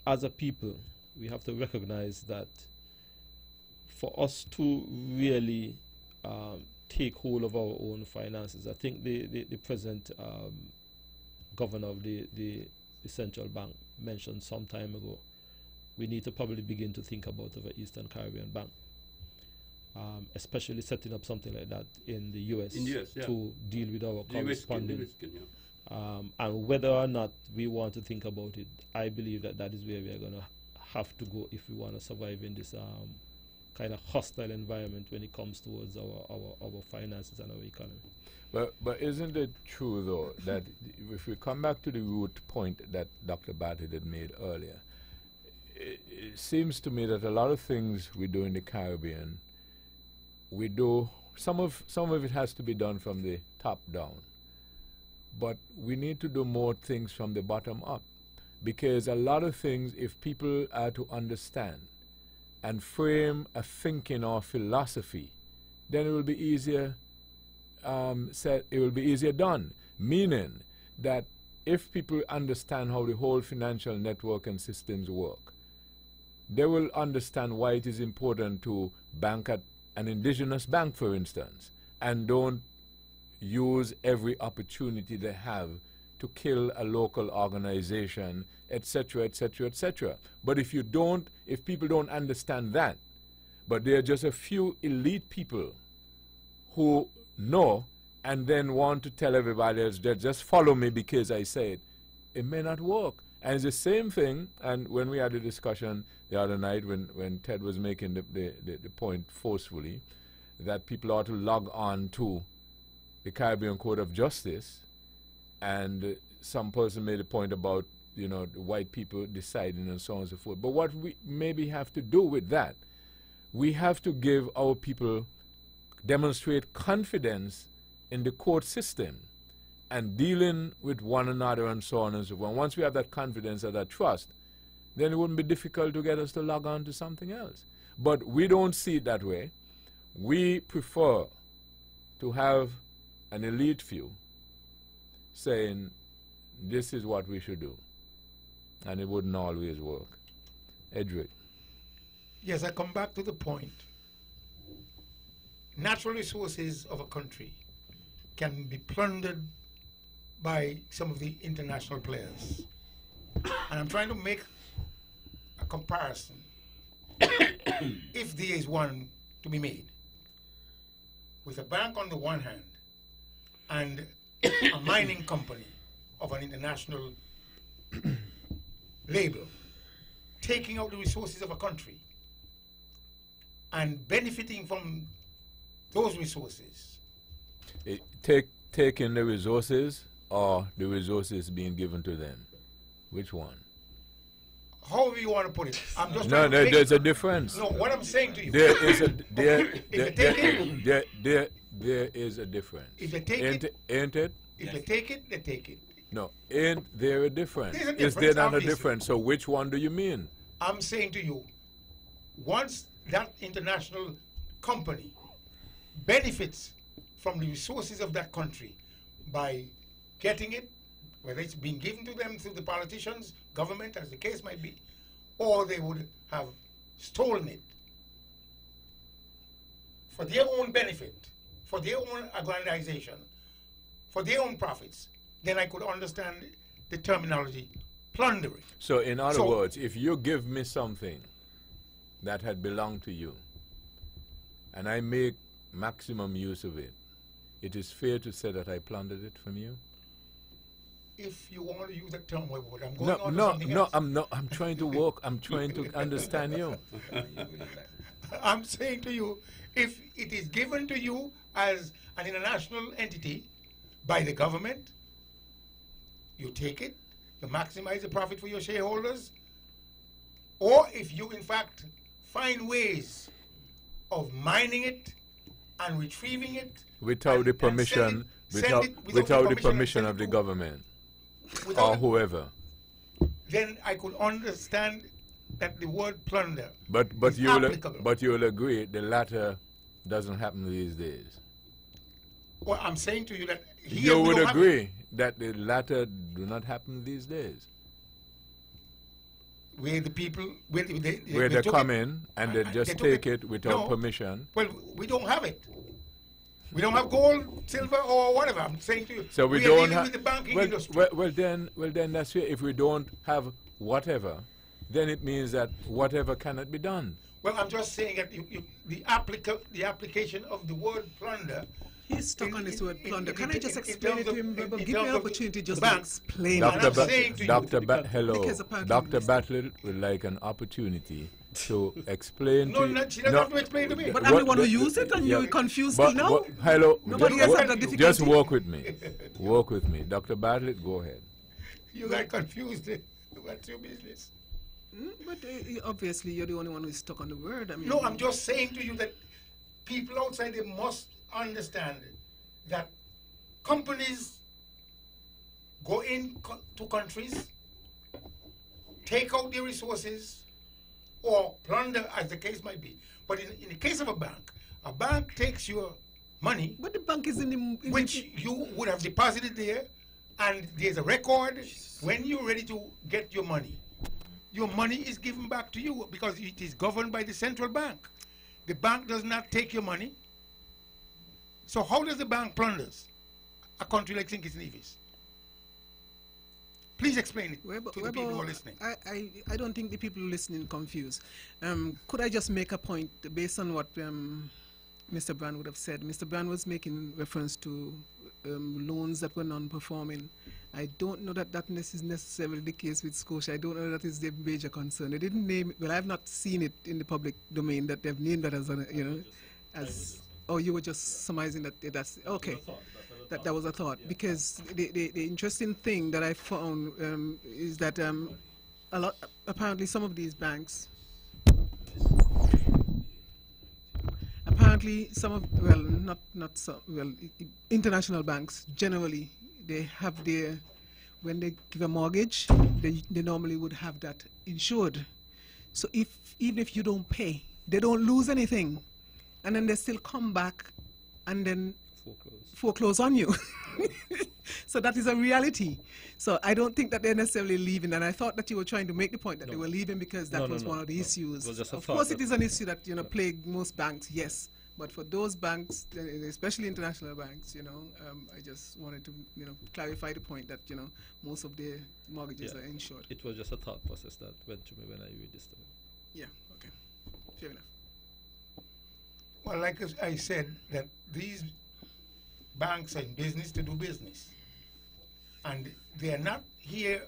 as a people, we have to recognize that for us to really take hold of our own finances, I think the present governor of the central bank mentioned some time ago, we need to probably begin to think about the Eastern Caribbean Bank, especially setting up something like that in the U.S. to deal with our corresponding. And whether or not we want to think about it, I believe that that is where we are going to have to go if we want to survive in this kind of hostile environment when it comes towards our finances and our economy. But isn't it true, though, that if we come back to the root point that Dr. Bartlett had made earlier, it seems to me that a lot of things we do in the Caribbean, we do, some of it has to be done from the top down. But we need to do more things from the bottom up, because a lot of things, if people are to understand and frame a thinking or philosophy, then it will be easier it will be easier done. Meaning that if people understand how the whole financial network and systems work, they will understand why it is important to bank at an indigenous bank, for instance, and don't use every opportunity they have to kill a local organization, etc., etc., etc. But if people don't understand that, but there are just a few elite people who know and then want to tell everybody else, just follow me because I said, it may not work. And it's the same thing, and when we had a discussion the other night when Ted was making the point forcefully, that people ought to log on to the Caribbean Court of Justice, and some person made a point about, the white people deciding and so on and so forth. But what we maybe have to do with that, we have to give our people, demonstrate confidence in the court system and dealing with one another and so on and so forth. Once we have that confidence and that trust, then it wouldn't be difficult to get us to log on to something else. But we don't see it that way. We prefer to have an elite few saying this is what we should do, and it wouldn't always work. Edric. Yes, I come back to the point. Natural resources of a country can be plundered by some of the international players. And I'm trying to make a comparison, if there is one to be made, with a bank on the one hand and a mining company of an international label taking out the resources of a country and benefiting from those resources. Taking the resources or the resources being given to them? Which one? however you want to put it. I'm just No, trying to there's a difference. No, what I'm saying to you. There is a there is a difference. If they take ain't it, ain't it? If they take it, they take it. No, ain't there a difference? There's a Is there difference, not obviously. a difference? So which one do you mean? I'm saying to you, once that international company benefits from the resources of that country by getting it, whether it's being given to them through the politicians, government, as the case might be, or they would have stolen it for their own benefit, for their own aggrandization, for their own profits, then I could understand the terminology plundering. So in other words, if you give me something that had belonged to you, and I make maximum use of it, it is fair to say that I plundered it from you? If you want to use that term, but I'm going on to No, something no, else. I'm not. I'm trying to work. I'm trying to understand you. I'm saying to you, if it is given to you as an international entity by the government, you take it, you maximize the profit for your shareholders, or if you in fact find ways of mining it and retrieving it Without the permission, without the permission of the government or whoever. then I could understand that the word plunder But is you will applicable. but you will agree the latter doesn't happen these days. Well, I'm saying to you that here You we would don't have agree that the latter do not happen these days. where the people Where they they took come it, in and they just took take it without No. permission. Well, we don't have it. We don't have gold, silver, or whatever. I'm saying to you. So we are don't dealing have. with the banking Well, industry. well, then that's it. If we don't have whatever, then it means that whatever cannot be done. Well, I'm just saying that the application of the word plunder. He's stuck on this word plunder. Can I just in explain it terms to him? of- Weber? in Give me terms an of the opportunity just to banks. explain And it. I'm saying to you, Hello. because apparently Dr. Mr. Bartlett would like an opportunity to explain No, to you. she doesn't have to explain to me. But I'm the one who used it and you're confused still now? Hello. Nobody else had that difficulty. Just walk with me. Walk with me. Dr. Bartlett, go ahead. You got confused. What's your business? But obviously, you're the only one who's stuck on the word. I mean, No, I'm just saying to you that people outside, they must understand that companies go to countries, take out their resources, or plunder, as the case might be. But in the case of a bank takes your money, but the bank is in which you would have deposited there, and there's a record when you're ready to get your money. Your money is given back to you because it is governed by the central bank. The bank does not take your money. So how does the bank plunders a country like St. Kitts and Nevis? Please explain it to the people who are listening. I don't think the people listening confused. Could I just make a point based on what Mr. Brand would have said? Mr. Brand was making reference to loans that were non-performing. I don't know that is necessarily the case with Scotia. I don't know that is their major concern. They didn't name it. Well, I've not seen it in the public domain that they've named that as, oh, you were just surmising that that's, okay. That was a thought. Because the interesting thing that I found is that apparently some of these banks, international banks generally, they have when they give a mortgage, they normally would have that insured. So even if you don't pay, they don't lose anything, and then they still come back and then foreclose on you. So that is a reality. So I don't think that they're necessarily leaving, and I thought that you were trying to make the point that they were leaving because that was one of the issues. Of course, it is an issue that plague most banks, yes. But for those banks, especially international banks, I just wanted to, clarify the point that, most of their mortgages are insured. It was just a thought process that went to me when I read this. Yeah, okay. Fair enough. Well, like I said, that these banks are in business to do business. And they are not here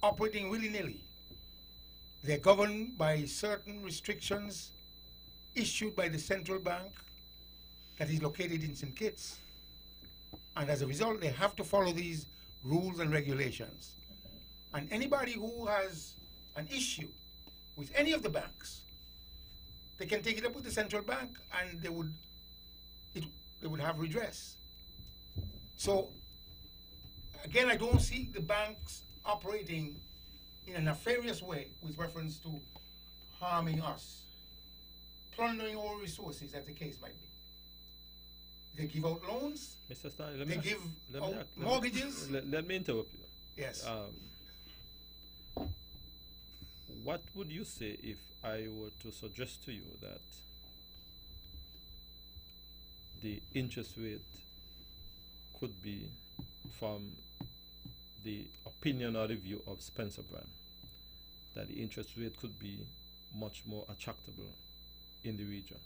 operating willy-nilly. They're governed by certain restrictions issued by the central bank that is located in St. Kitts. And as a result, they have to follow these rules and regulations. And anybody who has an issue with any of the banks, they can take it up with the central bank and they would have redress. So again, I don't see the banks operating in a nefarious way with reference to harming us, plundering our resources, as the case might be. They give out loans. Mr. Stanley, they give out mortgages. Let me interrupt you. Yes. What would you say if I were to suggest to you that the interest rate could be, from the opinion or the view of Spencer Brand, that the interest rate could be much more attractable in the region?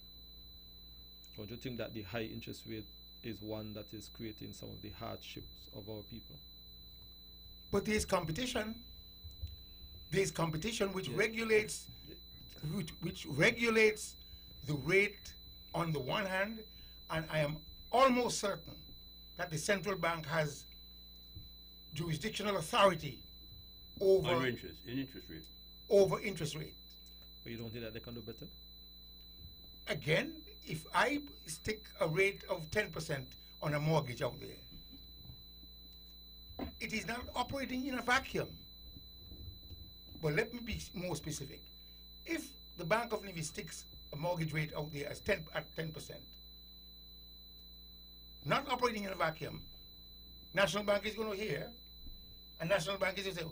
Don't you think that the high interest rate is one that is creating some of the hardships of our people? But there's competition. There's competition which regulates which regulates the rate on the one hand, and I am almost certain that the central bank has jurisdictional authority over interest rate. Over interest rate. But you don't think that they can do better? Again, if I stick a rate of 10% on a mortgage out there, it is not operating in a vacuum. But let me be more specific. If the Bank of Nevis sticks a mortgage rate out there as 10%, not operating in a vacuum, National Bank is going to hear, and National Bank is going to say,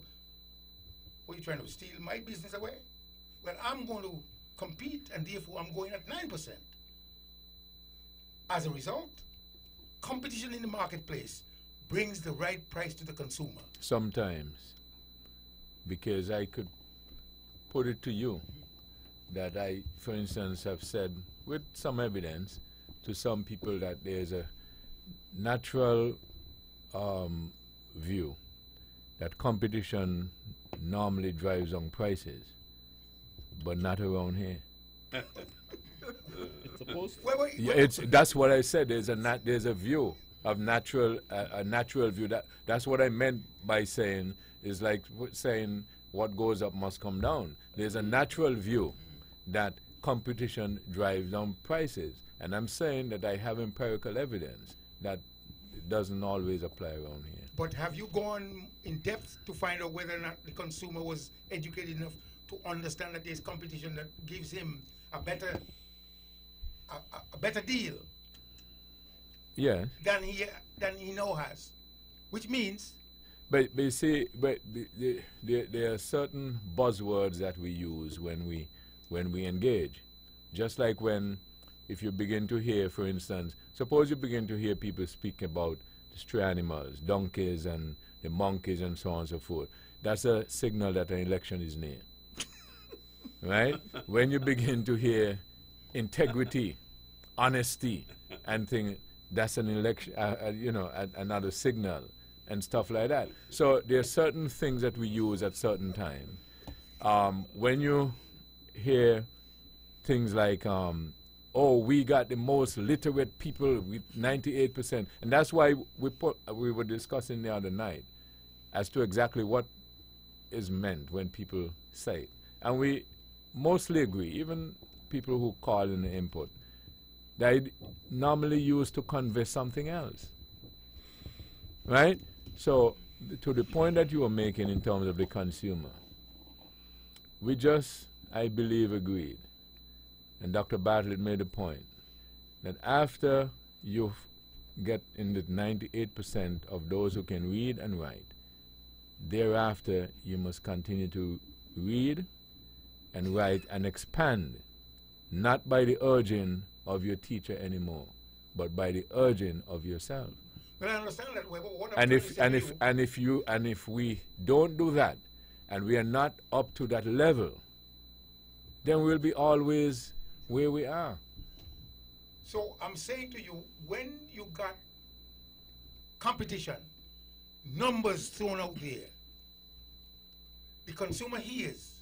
what are you trying to steal my business away? Well, I'm going to compete, and therefore I'm going at 9%. As a result, competition in the marketplace brings the right price to the consumer. Sometimes, because I could put it to you that I, for instance, have said with some evidence to some people that there's a natural view that competition normally drives on prices, but not around here. It's supposed to. Yeah, that's what I said. There's a view of natural a natural view. That's what I meant by saying is like saying what goes up must come down. There's a natural view that competition drives down prices, and I'm saying that I have empirical evidence that it doesn't always apply around here. But have you gone in depth to find out whether or not the consumer was educated enough to understand that there's competition that gives him a better deal? Yeah. Than he now has, which means. But you see, there are certain buzzwords that we use when we engage, just like if you begin to hear, for instance, suppose you begin to hear people speak about the stray animals, donkeys and the monkeys and so on and so forth. That's a signal that an election is near. Right? When you begin to hear integrity, honesty, and things, that's an election, another signal and stuff like that. So there are certain things that we use at certain times. When you hear things like, we got the most literate people with 98%, and that's why we were discussing the other night as to exactly what is meant when people say it. And we mostly agree, even people who call in the input, that normally used to convey something else. Right? So, to the point that you were making in terms of the consumer, we just, I believe, agreed. And Dr. Bartlett made a point that after you get in the 98% of those who can read and write, thereafter you must continue to read and write and expand, not by the urging of your teacher anymore, but by the urging of yourself. Well, I understand that. And if we don't do that, and we are not up to that level, then we'll be always where we are. So I'm saying to you, when you got competition, numbers thrown out there, the consumer hears.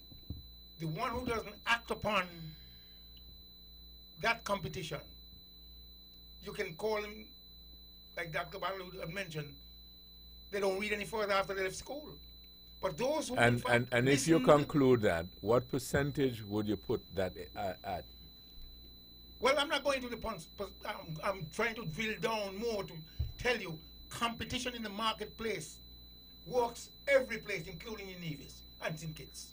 The one who doesn't act upon that competition, you can call him, like Dr. Barlow had mentioned, they don't read any further after they left school. But those who and if you conclude that, what percentage would you put that at? Well, I'm not going to the points, but I'm trying to drill down more to tell you competition in the marketplace works every place, including in Nevis and St. Kitts.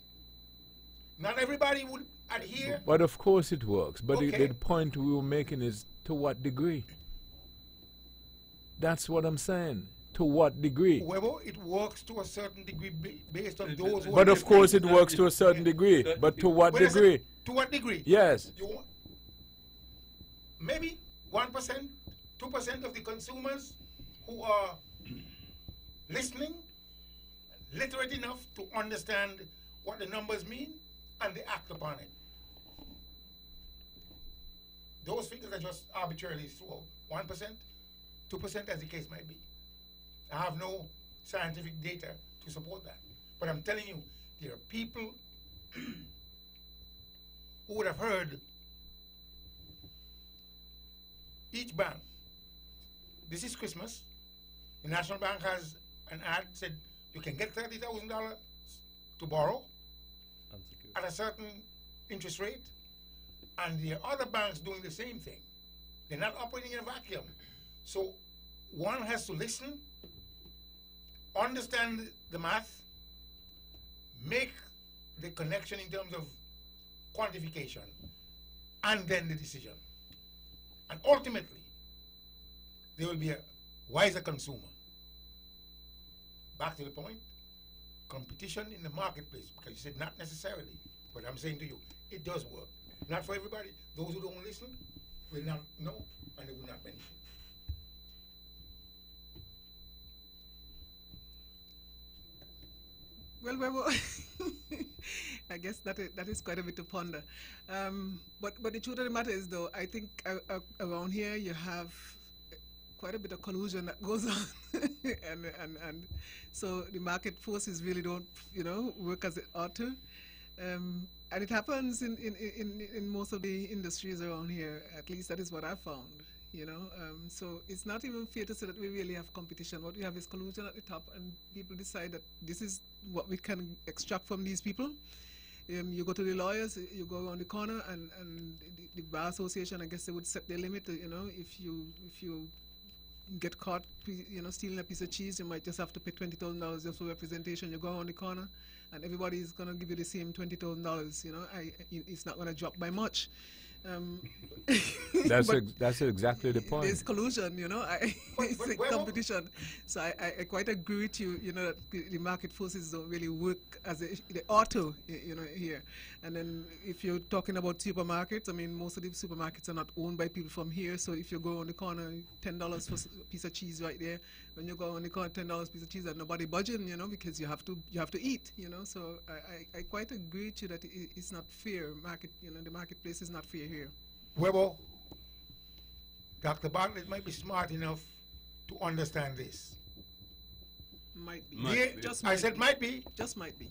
Not everybody would adhere. But of course it works. But Okay. the point we were making is to what degree? That's what I'm saying. To what degree? Well, it works to a certain degree based on those who But are of course it works to a certain degree. But to what Well, I said, degree? to what degree? Yes. Maybe 1%, 2% of the consumers who are listening, literate enough to understand what the numbers mean, and they act upon it. Those figures are just arbitrarily thrown. 1%, 2%, as the case might be. I have no scientific data to support that. But I'm telling you, there are people who would have heard each bank. This is Christmas. The National Bank has an ad said you can get $30,000 to borrow at a certain interest rate, and there are other banks doing the same thing. They're not operating in a vacuum. So one has to listen, understand the math, make the connection in terms of quantification, and then the decision. And ultimately, there will be a wiser consumer. Back to the point, competition in the marketplace, because you said not necessarily, but I'm saying to you, it does work. Not for everybody. Those who don't listen will not know, and they will not benefit. Well, I guess that is quite a bit to ponder. But the truth of the matter is, though, I think around here you have quite a bit of collusion that goes on, and so the market forces really don't, work as it ought to. And it happens in most of the industries around here. At least that is what I found. So it's not even fair to say that we really have competition. What we have is collusion at the top, and people decide that this is what we can extract from these people. You go to the lawyers, you go around the corner, and the bar association, I guess they would set their limit. If you get caught, stealing a piece of cheese, you might just have to pay $20,000 just for representation. You go around the corner, and everybody is going to give you the same $20,000. It's not going to drop by much. That's exactly the point. There's collusion, it's competition. So I quite agree with you, that the market forces don't really work as they ought to, here. And then if you're talking about supermarkets, I mean, most of the supermarkets are not owned by people from here. So if you go on the corner, $10 for a piece of cheese right there. When you go on the corner, $10 piece of cheese, and nobody budging, because you have to eat, So I quite agree with you that it's not fair. The marketplace is not fair here. Webo, Dr. Bartlett might be smart enough to understand this. Might be. I said might be. Just might be.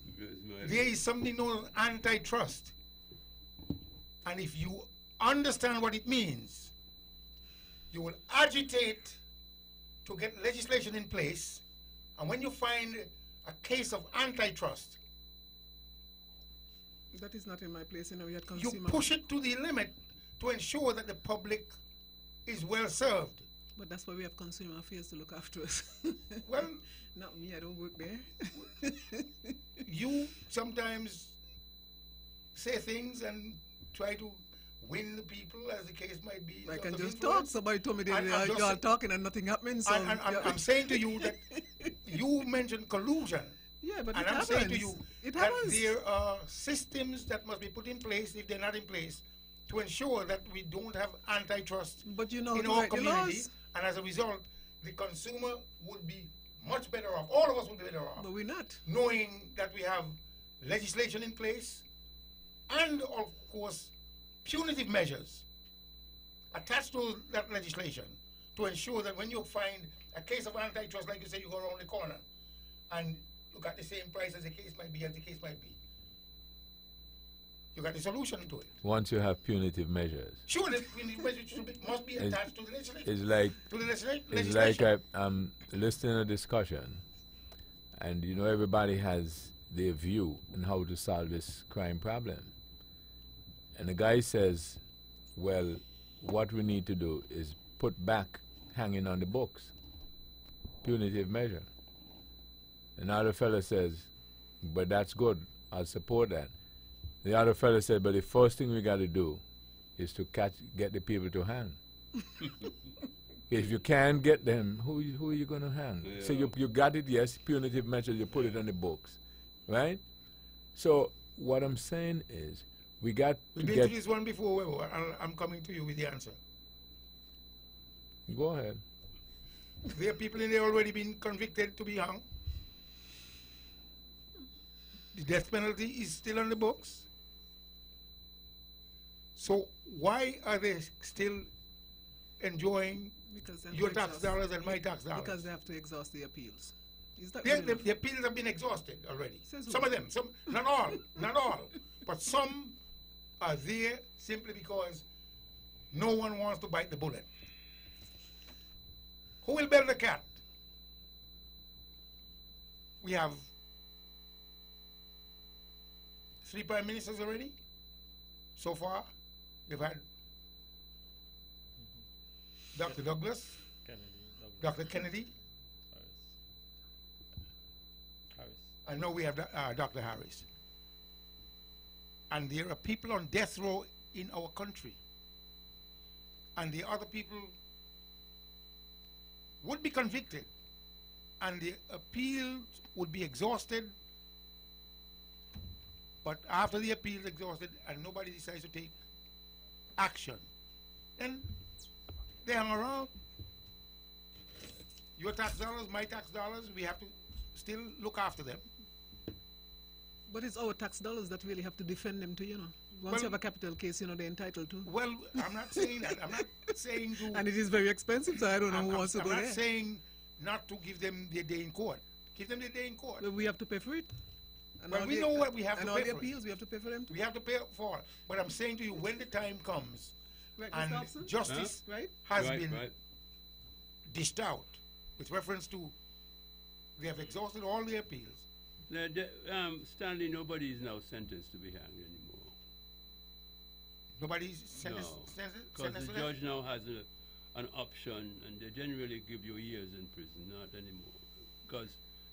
There is something known as antitrust. And if you understand what it means, you will agitate to get legislation in place. And when you find a case of antitrust, that is not in my place, we had you push it to the limit to ensure that the public is well served. But that's why we have consumer affairs to look after us. Well, not me, I don't work there. You sometimes say things and try to win the people, as the case might be. I can just talk. Somebody told me that you're talking and nothing happening. So I'm saying to you that you mentioned collusion. Yeah, but and I'm saying to you that there are systems that must be put in place, if they're not in place, to ensure that we don't have antitrust in our community. And as a result, the consumer would be much better off. All of us would be better off. But we're not. Knowing that we have legislation in place and, of course, punitive measures attached to that legislation to ensure that when you find a case of antitrust, like you say, you go around the corner and you got the same price as the case might be, you got the solution to it. Once you have punitive measures. Sure, the punitive measures must be attached to the legislation. It's like I'm listening to a discussion, And you know, everybody has their view on how to solve this crime problem. And the guy says, well, what we need to do is put back hanging on the books, punitive measure. Another fellow says, but that's good, I'll support that. The other fellow said, but the first thing we got to do is to get the people to hang. If you can't get them, who are you going to hang? Yeah. So you got it, yes, punitive measure, you put it on the books, right? So what I'm saying is, we got to get this one before. I'm coming to you with the answer. Go ahead. There are people in there already been convicted to be hung. The death penalty is still on the books. So why are they still enjoying your tax dollars and my tax dollars? Because they have to exhaust the appeals. Is that the appeals have been exhausted already. Some of them, not all, not all, but some are there simply because no one wants to bite the bullet. Who will bail the cat? We have 3 prime ministers already so far. They've had Dr. Douglas, Dr. Kennedy, and now we have Dr. Harris. And there are people on death row in our country. And the other people would be convicted, and the appeal would be exhausted. But after the appeal is exhausted and nobody decides to take action, then they hang around. Your tax dollars, my tax dollars, we have to still look after them. But it's our tax dollars that really have to defend them too, you know. Once you have a capital case, you know, they're entitled to. Well, I'm not saying that. I'm not saying to... And it is very expensive, so I don't know who wants to go there. I'm not saying not to give them their day in court. Give them their day in court. But we have to pay for it. And well, we know what we have to pay for. And all the appeals, we have to pay for them too. We have to pay for it. But I'm saying to you, when the time comes, right, and justice has been dished out with reference to they have exhausted all the appeals. Stanley, nobody is now sentenced to be hanged anymore. Nobody's sentenced? Because the judge now has an option, and they generally give you years in prison, not anymore. Because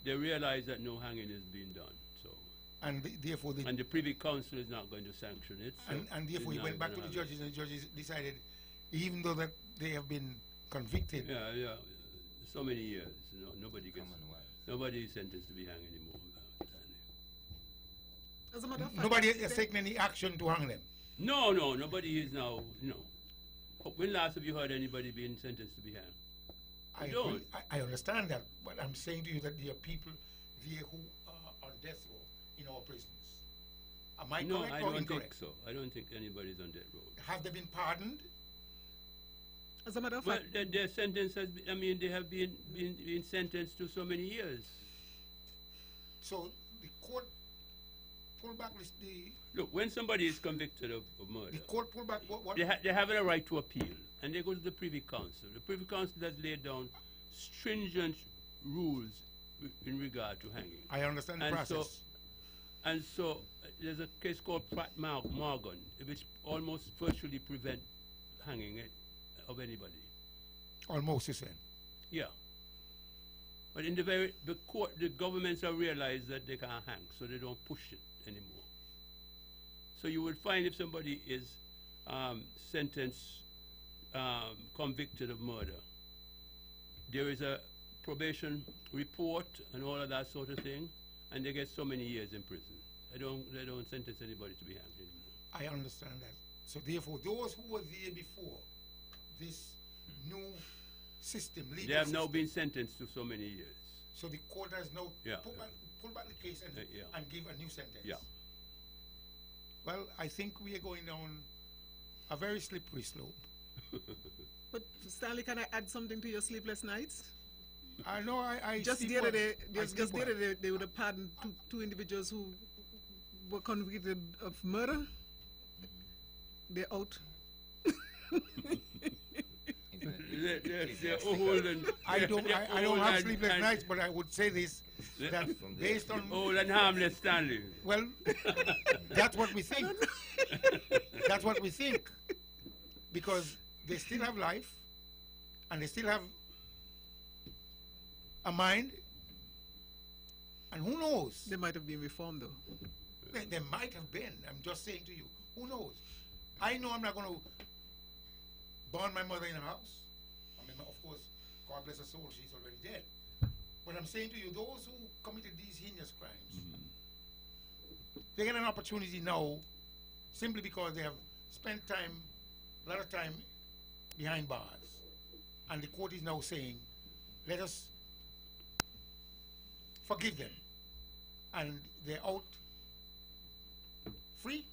they realize that no hanging is being done. So, and therefore the Privy Council is not going to sanction it. So and therefore he went back to the judges, and the judges decided, even though that they have been convicted. Yeah, so many years. Nobody is sentenced to be hanged anymore. As a matter of fact, nobody has taken any action to hang them. No, nobody is now. When last have you heard anybody being sentenced to be hanged? I understand that, but I'm saying to you that there are people there who are on death row in our prisons. Am I correct or incorrect? No, I don't think so. I don't think anybody's on death row. Have they been pardoned? As a matter of fact, their sentence has been, they have been sentenced to so many years. So the court pulled back the... Look, when somebody is convicted of murder, the court pulled back what? They have a right to appeal, and they go to the Privy Council. The Privy Council has laid down stringent rules in regard to hanging. I understand the process. So there's a case called Pratt-Morgan, which almost virtually prevent hanging of anybody. Almost, you said? Yeah. But in the governments have realized that they can't hang, so they don't push it anymore. So you would find if somebody is sentenced, convicted of murder, there is a probation report and all of that sort of thing, and they get so many years in prison. They don't sentence anybody to be hanged anymore. I understand that. So therefore, those who were there before this new system, legal they have system, now been sentenced to so many years. So the court has now pulled back the case and give a new sentence. Yeah. Well, I think we are going down a very slippery slope. But Stanley, can I add something to your sleepless nights? I know. I just the other day, they would have pardoned two individuals who were convicted of murder. They're out. I don't have sleepless nights, but I would say this: that based on... Old and harmless Stanley. Well, that's what we think. That's what we think. Because they still have life, and they still have a mind, and who knows? They might have been reformed, though. They might have been. I'm just saying to you. Who knows? I know I'm not going to burn my mother in a house. I mean, of course, God bless her soul, she's already dead. But I'm saying to you, those who committed these heinous crimes, they get an opportunity now simply because they have spent a lot of time behind bars. And the court is now saying, let us forgive them. And they're out free.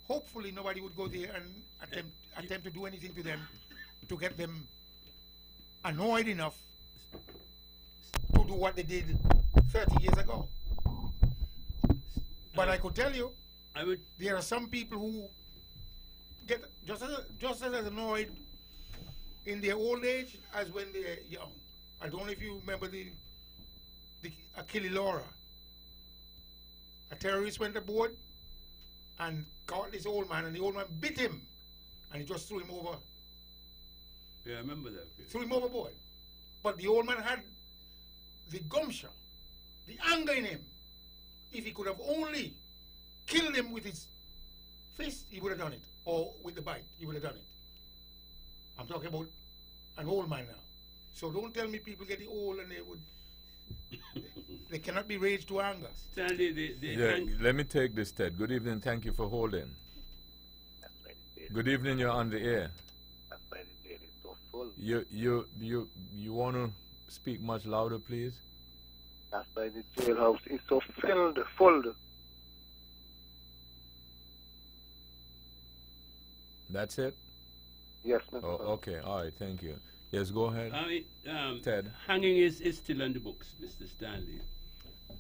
Hopefully nobody would go there and attempt to do anything to them to get them annoyed enough to do what they did 30 years ago. But I could tell you, there are some people who get just as annoyed in their old age as when they're young. I don't know if you remember the Achille Laura. A terrorist went aboard and caught this old man, and the old man bit him, and he just threw him over. Yeah, I remember that. Yeah. Threw him overboard. But the old man had the gumption, the anger in him. If he could have only killed him with his fist, he would have done it. Or with the bite, he would have done it. I'm talking about an old man now. So don't tell me people getting old and they cannot be raised to anger. Stanley, let me take this, Ted. Good evening. Thank you for holding. Good evening. You're on the air. That's why the jail is so full. You want to speak much louder, please? That's why the jailhouse is so full. That's it? Yes, Mr. Oh, okay. All right. Thank you. Yes, go ahead. Ted. Hanging is still on the books, Mr. Stanley.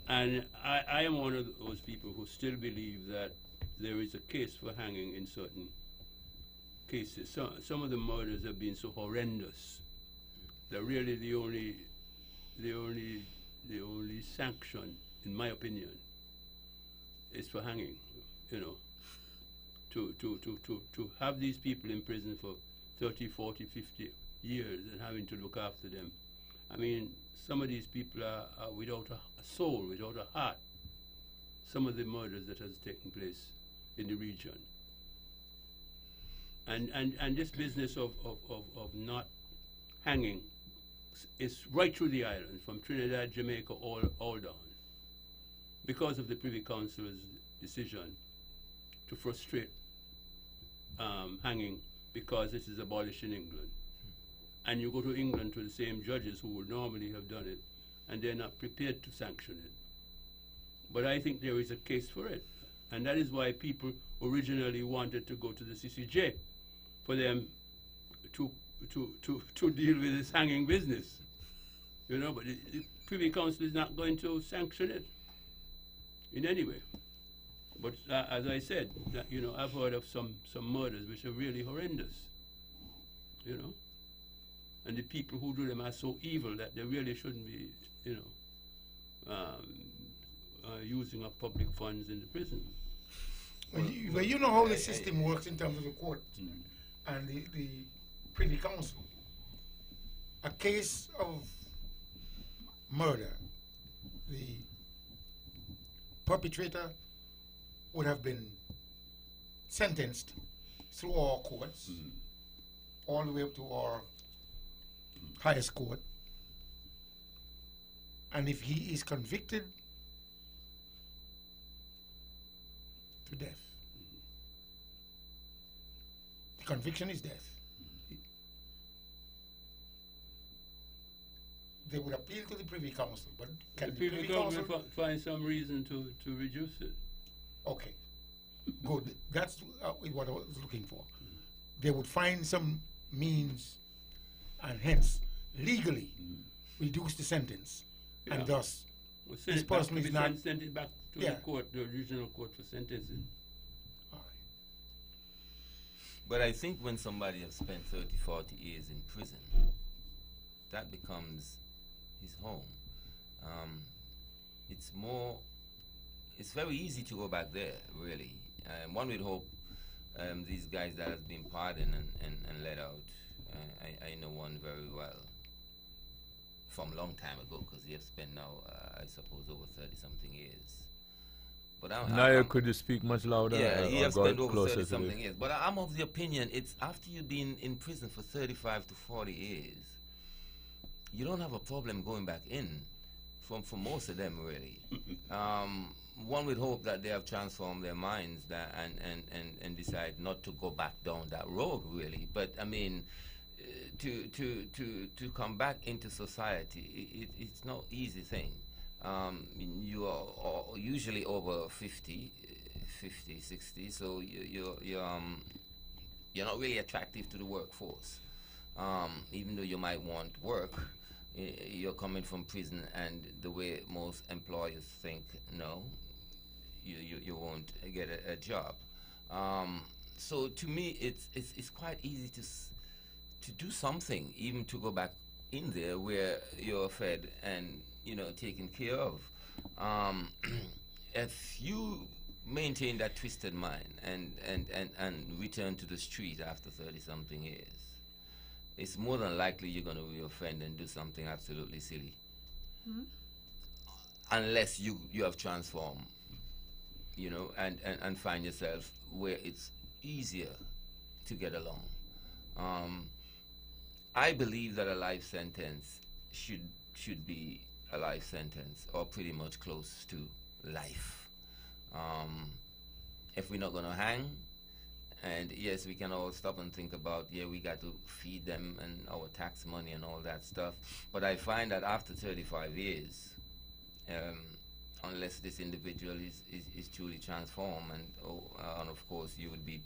And I am one of those people who still believe that there is a case for hanging in certain cases. Some of the murders have been so horrendous that really the only sanction, in my opinion, is for hanging. You know, to have these people in prison for 30, 40, 50 years and having to look after them. I mean, some of these people are without a soul, without a heart. Some of the murders that has taken place in the region. And this business of not hanging is right through the island, from Trinidad, Jamaica, all down, because of the Privy Council's decision to frustrate hanging because it is abolished in England. And you go to England to the same judges who would normally have done it, and they're not prepared to sanction it. But I think there is a case for it. And that is why people originally wanted to go to the CCJ, for them to deal with this hanging business. You know, but the Privy Council is not going to sanction it in any way. But as I said, you know, I've heard of some murders which are really horrendous, you know. And the people who do them are so evil that they really shouldn't be, you know, using up public funds in the prison. Well, you know how the system works in terms of the court and the Privy Council. A case of murder, the perpetrator would have been sentenced through our courts, all the way up to our highest court. And if he is convicted, to death. The conviction is death. They would appeal to the Privy Council, but can the Privy Council find some reason to reduce it? Okay, good. That's what I was looking for. They would find some means, and hence legally reduce the sentence, and thus this person is not sent it back to the court, the regional court, for sentencing. All right. But I think when somebody has spent 30, 40 years in prison, that becomes his home. It's very easy to go back there, really. One would hope these guys that has been pardoned and let out, I know one very well from a long time ago, because he has spent now, I suppose, over 30-something years. But Naya, could you speak much louder? Yeah, he has spent over 30-something years. But I'm of the opinion, it's after you've been in prison for 35 to 40 years, you don't have a problem going back in, for most of them, really. One would hope that they have transformed their minds and decide not to go back down that road, really. But I mean, to come back into society, it's no easy thing. You are usually over 50, 60, so you're not really attractive to the workforce. Even though you might want work, you're coming from prison, and the way most employers think, no, you won't get a job. So to me, it's quite easy to do something, even to go back in there where you're fed and taken care of. If you maintain that twisted mind and return to the street after 30-something years, it's more than likely you're going to reoffend and do something absolutely silly. Mm-hmm. Unless you have transformed, and find yourself where it's easier to get along. I believe that a life sentence should be a life sentence, or pretty much close to life. If we're not going to hang, and yes, we can all stop and think about, we got to feed them and our tax money and all that stuff. But I find that after 35 years, unless this individual is truly transformed, and of course you would be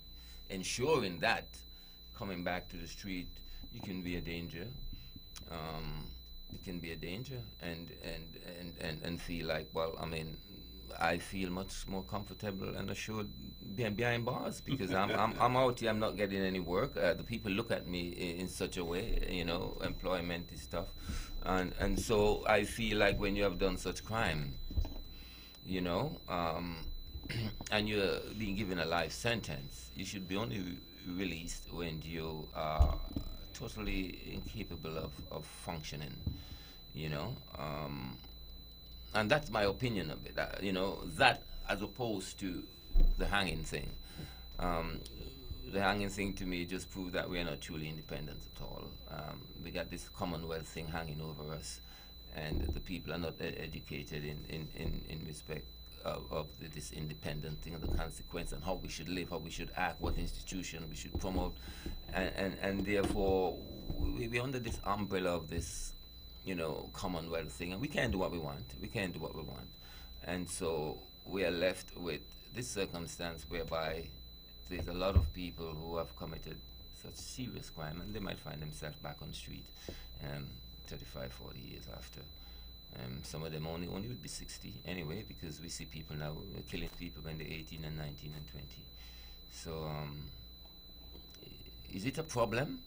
ensuring that coming back to the street, you can be a danger. It can be a danger, and feel like, well, I mean, I feel much more comfortable and assured behind bars, because I'm out here, I'm not getting any work. The people look at me in such a way, employment is tough, and so I feel like when you have done such crime, and you're being given a life sentence, you should be only released when you are totally incapable of functioning, and that's my opinion of it. That as opposed to the hanging thing. The hanging thing to me just proved that we're not truly independent at all. We got this Commonwealth thing hanging over us, and the people are not educated in respect of this independent thing, the consequence, and how we should live, how we should act, what institution we should promote, and therefore we're under this umbrella of this, Commonwealth thing, and we can't do what we want. And so we are left with this circumstance whereby there's a lot of people who have committed such serious crime, and they might find themselves back on the street 35, 40 years after. Some of them only would be 60 anyway, because we see people now killing people when they're 18 and 19 and 20. So is it a problem?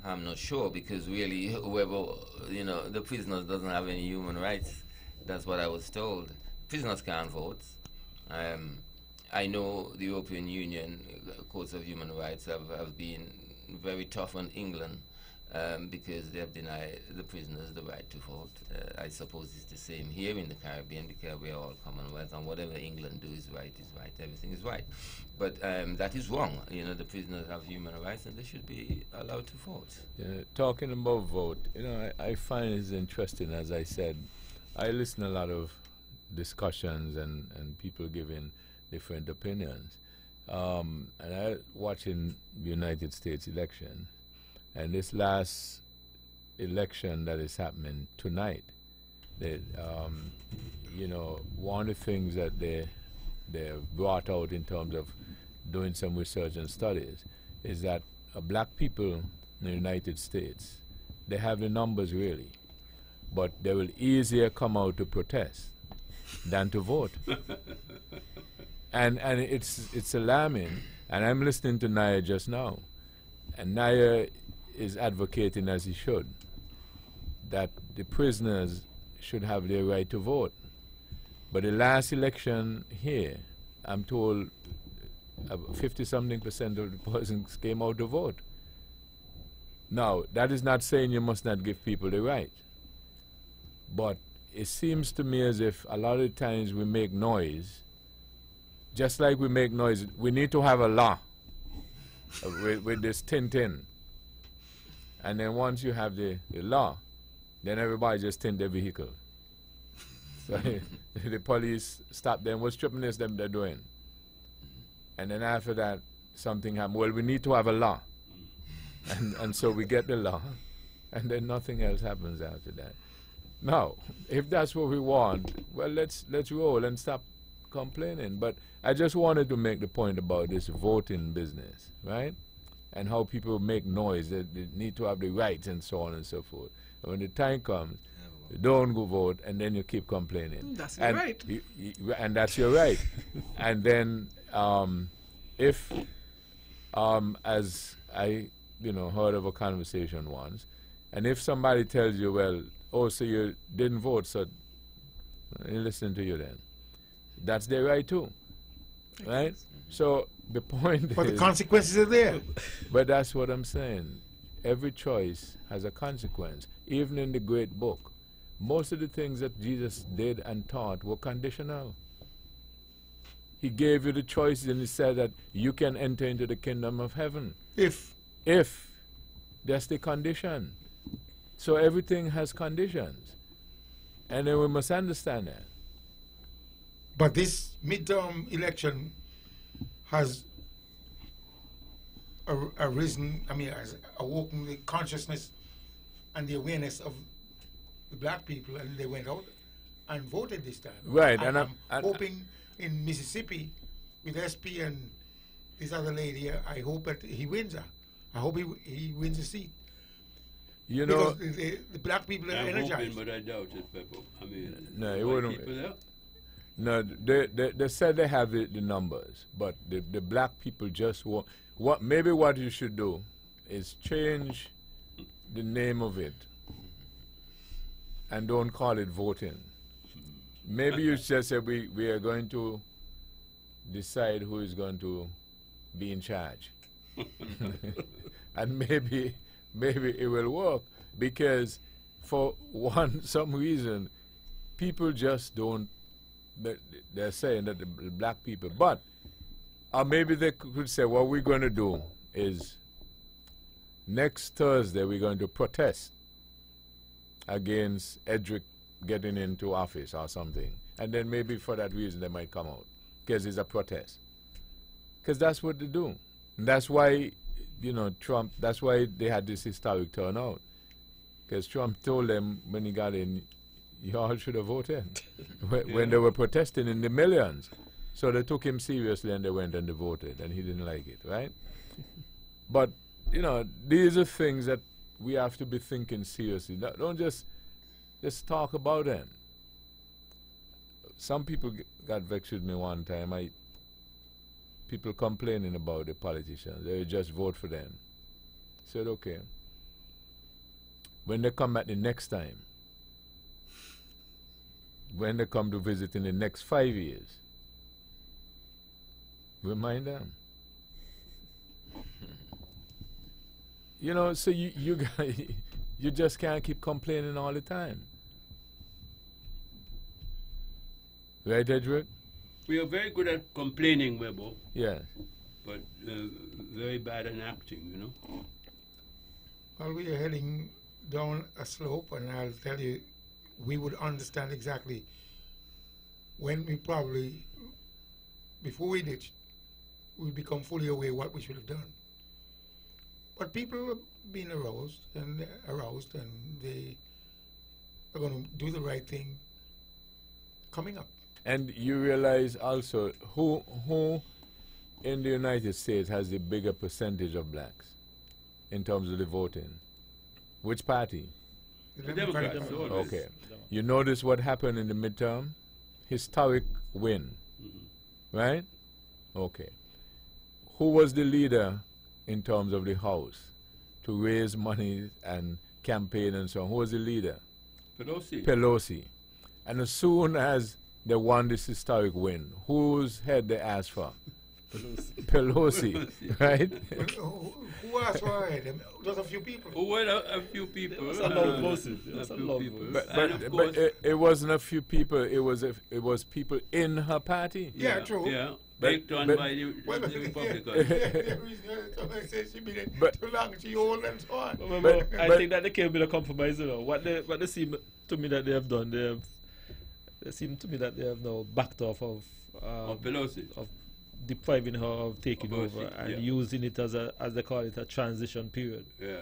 I'm not sure, because really whoever, the prisoners doesn't have any human rights. That's what I was told. Prisoners can't vote. I know the European Union courts of human rights have been very tough on England, because they have denied the prisoners the right to vote. I suppose it's the same here in the Caribbean, because we are all Commonwealth, and whatever England do is right, everything is right. But that is wrong. The prisoners have human rights, and they should be allowed to vote. Talking about vote, I find it interesting. As I said, I listen to a lot of discussions and people giving different opinions. And I watching the United States election. And this last election that is happening tonight, one of the things that they brought out in terms of doing some research and studies is that black people in the United States, they have the numbers really, but they will easier come out to protest than to vote. and it's alarming. And I'm listening to Naya just now, and Naya is advocating as he should that the prisoners should have their right to vote. But the last election here, I'm told 50-something% of the persons came out to vote. Now, that is not saying you must not give people the right. But it seems to me as if a lot of times we make noise. Just like we make noise, we need to have a law with this tin. And then once you have the law, then everybody just tint their vehicle. So the police stop them. What stripping them they're doing? And then after that, something happens. Well, we need to have a law. And so we get the law, and then nothing else happens after that. Now, if that's what we want, well, let's roll and stop complaining. But I just wanted to make the point about this voting business, right? And how people make noise, that they need to have the rights and so on and so forth. And when the time comes, you don't go vote, and then you keep complaining. That's your right. And that's your right. And then if, as I heard of a conversation once, and if somebody tells you, well, oh, so you didn't vote, so listen to you then. That's their right too, right? So the point is... But the consequences are there. But that's what I'm saying. Every choice has a consequence. Even in the great book, most of the things that Jesus did and taught were conditional. He gave you the choices and he said that you can enter into the kingdom of heaven. If that's the condition. So everything has conditions. And then we must understand that. But this midterm election has arisen, has awoken the consciousness and the awareness of the black people, and they went out and voted this time. Right. And I'm hoping in Mississippi with SP and this other lady, I hope that he wins her. I hope he wins a seat. Because the black people are energized. I'm hoping, but I doubt it, Peppo. No, it wouldn't. No, they said they have the numbers, but the black people just want... Maybe what you should do is change the name of it and don't call it voting. Maybe you just say we are going to decide who is going to be in charge. And maybe it will work, because for some reason people just don't... They're saying that the black people, but maybe they could say what we're going to do is next Thursday we're going to protest against Edric getting into office or something, and then maybe for that reason they might come out, because it's a protest, because that's what they do. And that's why Trump, that's why they had this historic turnout, because Trump told them when he got in, you all should have voted when they were protesting in the millions. So they took him seriously and they went and they voted, and he didn't like it, right? But, these are things that we have to be thinking seriously. Don't just talk about them. Some people got vexed with me one time. People complaining about the politicians. They just vote for them. I said, okay. When they come back the next time, when they come to visit in the next 5 years, remind them. So you guys, you just can't keep complaining all the time. Right, Edward? We are very good at complaining, Webo. Yes. But very bad at acting, Well, we are heading down a slope, and I'll tell you, we would understand exactly when we probably, before we ditched, we become fully aware what we should have done. But people have been aroused, and they are going to do the right thing coming up. And you realize also who in the United States has the bigger percentage of blacks in terms of the voting? Which party? The Democrats. Okay. You notice what happened in the midterm? Historic win. Right? Okay. Who was the leader in terms of the House to raise money and campaign and so on. Who was the leader? Pelosi. Pelosi. And as soon as they won this historic win, whose head they asked for? Pelosi, right? Who asked for it? Just a few people. Well, a few people. It was a long process. It was a long process. But it wasn't a few people. It was people in her party. Yeah, true. Yeah. But- Done but- by the Republicans. She been in But- too long, she old and so on. I think that they came with a compromise. You know what they seem to me that they have done. They seem to me that they have now backed off of Pelosi. of depriving her of taking Of her over seat, and yeah. using it as they call it, a transition period Yeah.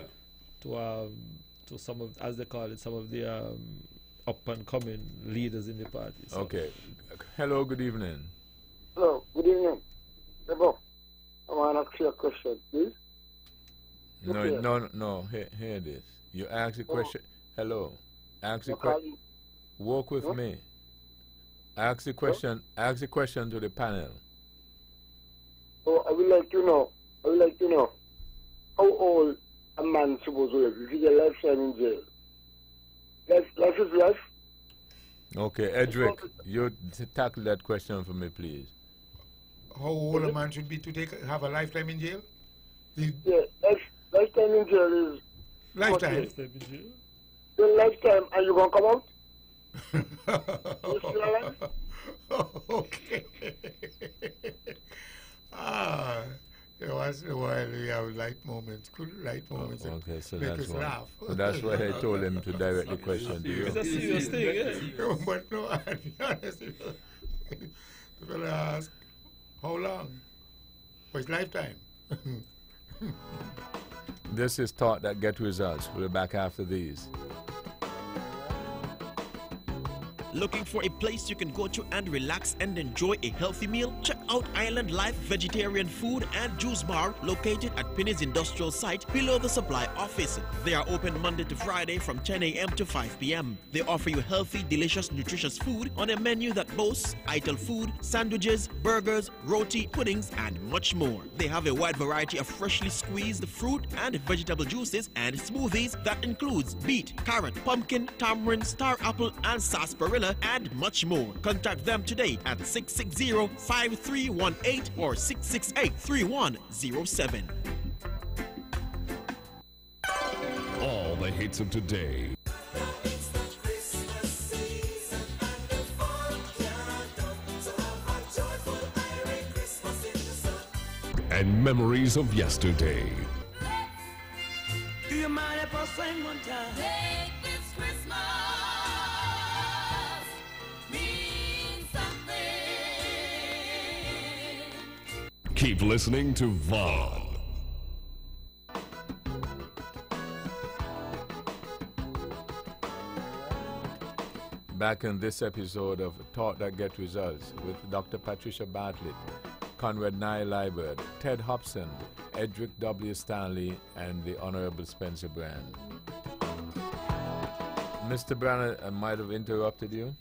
to some of, as they call it, some of the up and coming leaders in the party. So Okay. Hello, good evening. Hello, good evening. Debo, I want to ask you a question, please. Okay. No. Hear this. You ask a question. Hello. Ask a Okay. question. Walk with Huh? me. Ask the question. Ask the question to the panel. So I would like to know how old a man supposed to live if he get lifetime in jail. Life is life. Okay, Edric, you tackle that question for me, please. How old a man should be to have a lifetime in jail? Yeah, lifetime in jail is Lifetime? Then lifetime, and you gonna come out? You still alive? Okay. Once in a while we have light moments, good light moments. that Okay, so make that's us why. laugh. So that's why I told him to direct the question to you. it's a serious thing, yeah. But no, I'll be honest. The fella asked, how long? For his lifetime. This is Thought That Get Results. We'll be back after these. Looking for a place you can go to and relax and enjoy a healthy meal? Check out Island Life Vegetarian Food and Juice Bar located at Penny's Industrial Site below the supply office. They are open Monday to Friday from 10 a.m. to 5 p.m. They offer you healthy, delicious, nutritious food on a menu that boasts Ital food, sandwiches, burgers, roti, puddings, and much more. They have a wide variety of freshly squeezed fruit and vegetable juices and smoothies that includes beet, carrot, pumpkin, tamarind, star apple, and sarsaparilla, and much more. Contact them today at 660-5318 or 668-3107. All the hits of today. And memories of yesterday. Do you mind if I sing one time? Take this Christmas. Mean something. Keep listening to Vaughn. Back in this episode of Thought That Get Results with Dr. Patricia Bartlett, Conrad Nye Liebert, Ted Hobson, Edric W. Stanley, and the Honorable Spencer Brand. Mr. Brand, I might have interrupted you.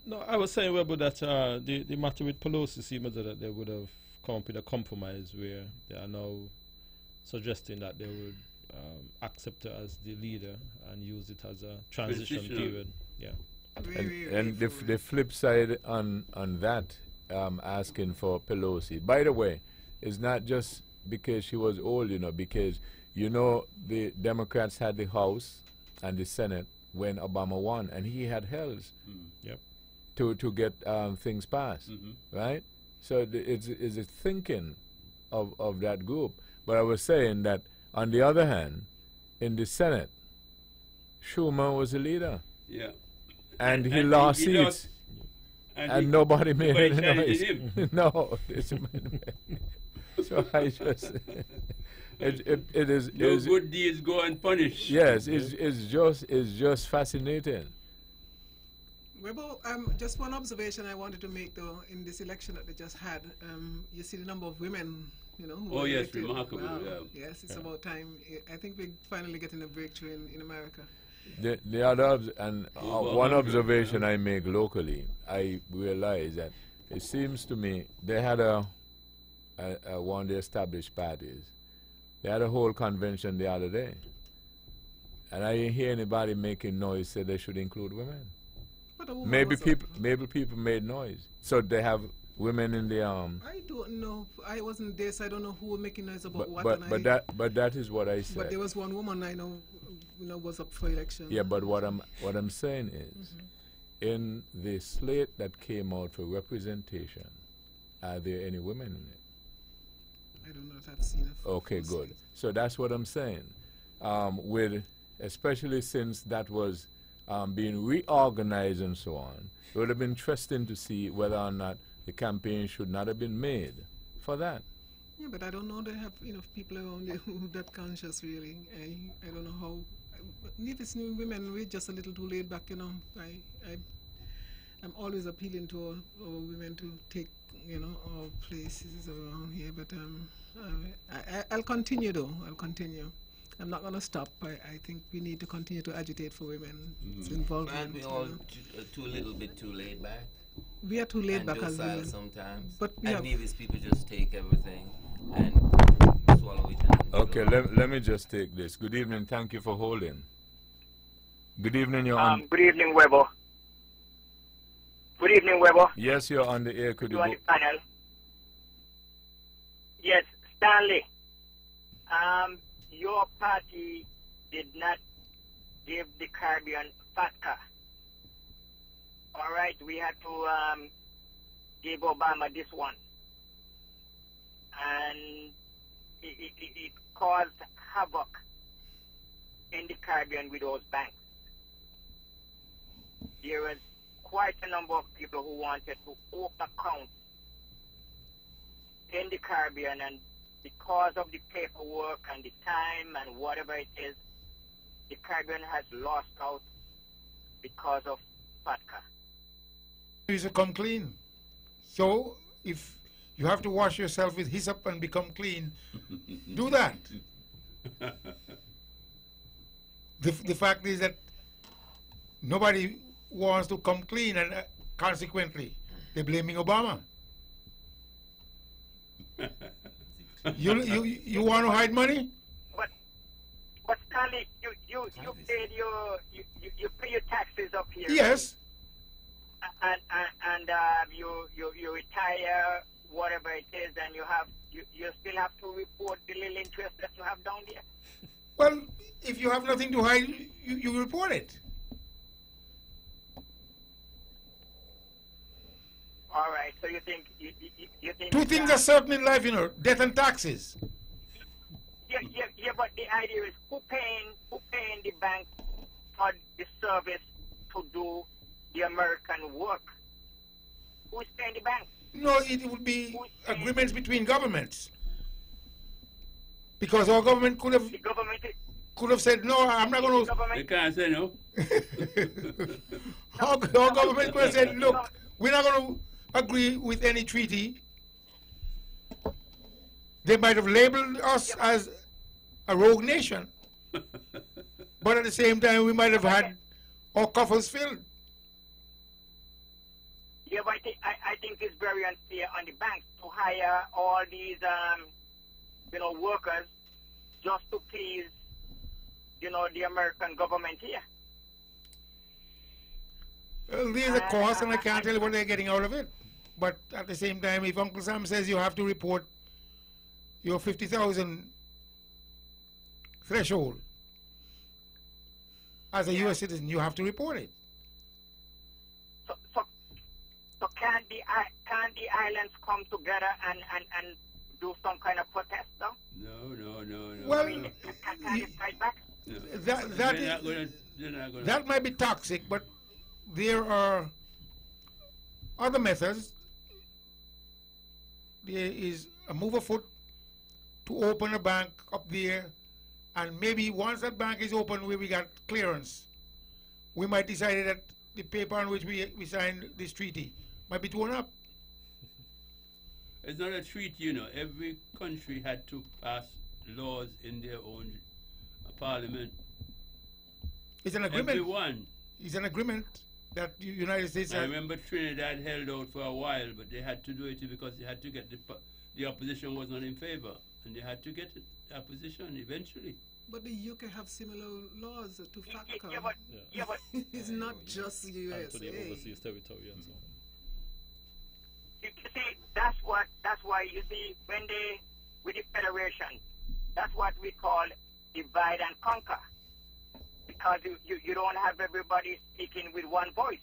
No, I was saying, Webber, that the matter with Pelosi seemed that they would have come up with a compromise where they are now suggesting that they would accept her as the leader and use it as a transition period. Yeah. And the flip side on that, asking for Pelosi, by the way, is not just because she was old, because, the Democrats had the House and the Senate when Obama won, and he had hells Yep. to get things passed, right? So it's a thinking of that group. But I was saying that, on the other hand, in the Senate, Schumer was the leader. Yeah. And he lost seats. And nobody made any noise. No. So I just... It is... No good deeds go unpunished. Yes, it's just fascinating. Webo, just one observation I wanted to make, though, in this election that they just had. You see the number of women, who Oh, were yes, elected. remarkable, Wow. yeah. Yes, it's about time. I think we're finally getting a breakthrough in America. The other one observation I make locally, I realize that it seems to me they had one of the established parties. They had a whole convention the other day, And I didn't hear anybody making noise say they should include women. But a woman Maybe was people made noise. So they have women in the I don't know. I wasn't there, so I don't know who was making noise about what. But that is what I said. But there was one woman I know, was up for election. Yeah, but what I'm saying is, in the slate that came out for representation, are there any women in it? I don't know if I've seen it. Okay, good. So that's what I'm saying. Especially since that was being reorganized and so on, it would have been interesting to see whether or not the campaign should not have been made for that. Yeah, but I don't know they have enough people around there who that conscious, really. I don't know how. If it's new women, we're just a little too laid back, I'm always appealing to our women to take, our places around here. But I'll continue, though. I'll continue. I'm not going to stop. I think we need to continue to agitate for women's involvement. Aren't we all too little bit too laid back? We are too laid back as women. Sometimes. But and maybe people just take everything and swallow it. Okay, let me just take this. Good evening. Thank you for holding. Good evening. You're on. Good evening, Weber. Good evening, Weber. Yes, you're on the air. Could you on the panel? Yes, Stanley. Your party did not give the Caribbean FATCA. All right, we had to give Obama this one. And it caused havoc in the Caribbean with those banks. There was quite a number of people who wanted to open accounts in the Caribbean, and because of the paperwork and the time and whatever it is, the Caribbean has lost out because of FATCA. You should come clean. So if you have to wash yourself with hyssop and become clean, do that. The fact is that nobody wants to come clean, and consequently, they're blaming Obama. You want to hide money? But Stanley, you paid you pay your taxes up here. Yes. And you retire, whatever it is, and you still have to report the little interest that you have down there. Well, if you have nothing to hide, you report it. All right. So you think you think two things are certain in life, death and taxes. Yeah. But the idea is who paying the bank for the service to do the American work? Who's paying the bank? No, it would be agreements between governments. Because our government could have said, no, I'm not going to... They can't say no. Our government could have said, look, we're not going to agree with any treaty. They might have labeled us as a rogue nation. But at the same time, we might have had our coffers filled. Yeah, but I think it's very unfair on the banks to hire all these, workers just to please, the American government here. Well, there's a cost, and I can't tell you what they're getting out of it. But at the same time, if Uncle Sam says you have to report your 50,000 threshold as a U.S. citizen, you have to report it. So can the islands come together and do some kind of protest, though? No. Well, can they fight back? No. That might be toxic, but there are other methods. There is a move afoot to open a bank up there, and maybe once that bank is open where we got clearance, we might decide that the paper on which we signed this treaty might be torn up. It's not a treaty, Every country had to pass laws in their own parliament. It's an agreement. Everyone. It's an agreement that the United States... I remember Trinidad held out for a while, but they had to do it because they had to get the opposition was not in favor, and they had to get it, the opposition eventually. But the UK have similar laws to FATCA. Yeah, but it's not just the USA. And to the overseas territory and so on. You see, that's why you see when they with the federation, that's what we call divide and conquer, because you don't have everybody speaking with one voice.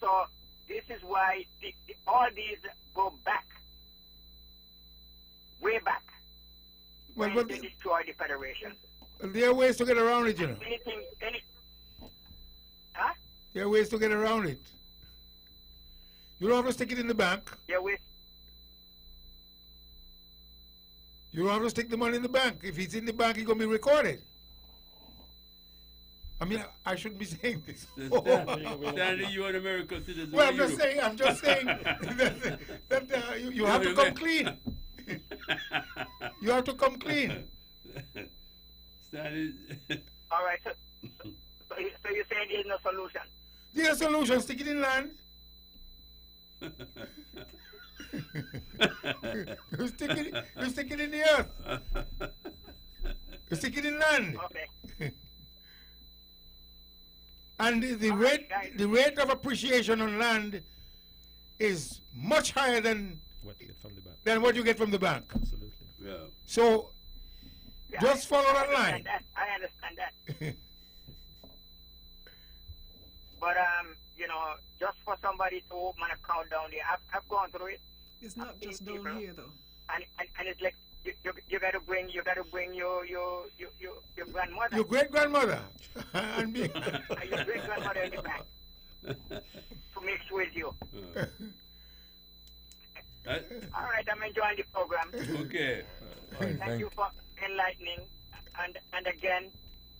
So this is why all these go back, way back. Well, when they destroy the federation. There are ways to get around it, you know. Huh? There are ways to get around it. You don't have to stick it in the bank. Yeah, ways. You don't have to stick the money in the bank. If it's in the bank, it's going to be recorded. I mean, I shouldn't be saying this. Stanley, you're an American citizen. Well, I'm just saying that you have to come clean. You have to come clean. Stanley. All right, so you're saying there's no solution? There's a solution. Stick it in land. You stick it in the earth. You stick it in land. Okay. And the rate of appreciation on land is much higher than what you get from the bank. What you get from the bank. Absolutely. Yeah. So just follow that line. I understand that. But you know, just for somebody to open an account down there, I've gone through it. It's not just down here though. And it's like you got to bring your grandmother. Your great grandmother. And your great grandmother in the back to make sure it's you. All right, I'm enjoying the program. Okay. Thank you for enlightening. And again,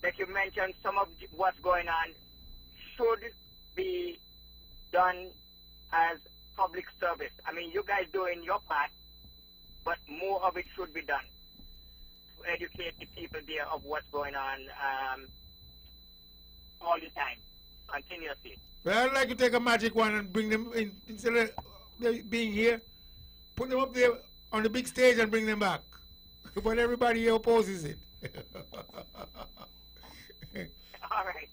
that you mentioned some of what's going on should be done as public service. I mean, you guys doing your part, but more of it should be done to educate the people there of what's going on all the time, continuously. Well, I'd like to take a magic wand and bring them in, instead of they being here, put them up there on the big stage and bring them back. But everybody here opposes it. All right.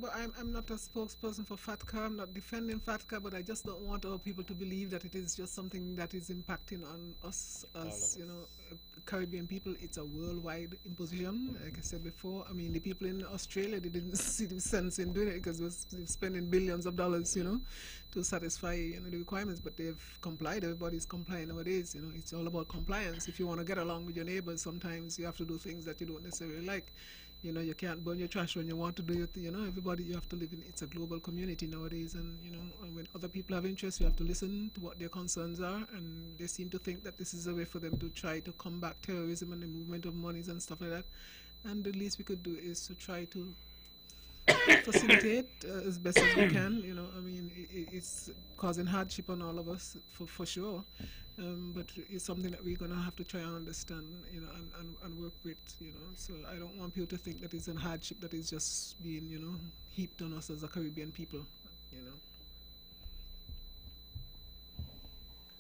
But I'm not a spokesperson for FATCA. I'm not defending FATCA, but I just don't want our people to believe that it is just something that is impacting on us as, you know, Caribbean people. It's a worldwide imposition. Like I said before, I mean, the people in Australia, they didn't see the sense in doing it because they're spending billions of dollars, you know, to satisfy, you know, the requirements, but they've complied. Everybody's complying nowadays, you know. It's all about compliance. If you want to get along with your neighbors, sometimes you have to do things that you don't necessarily like. You know, you can't burn your trash when you want to do it. You know, everybody, you have to live in, it's a global community nowadays. And, you know, when other people have interests, you have to listen to what their concerns are. And they seem to think that this is a way for them to try to combat terrorism and the movement of monies and stuff like that. And the least we could do is to try to facilitate as best as we can. You know, I mean, it's causing hardship on all of us, for sure. But it's something that we're going to have to try and understand, you know, and work with, you know. So I don't want people to think that it's a hardship that is just being, you know, heaped on us as a Caribbean people, you know.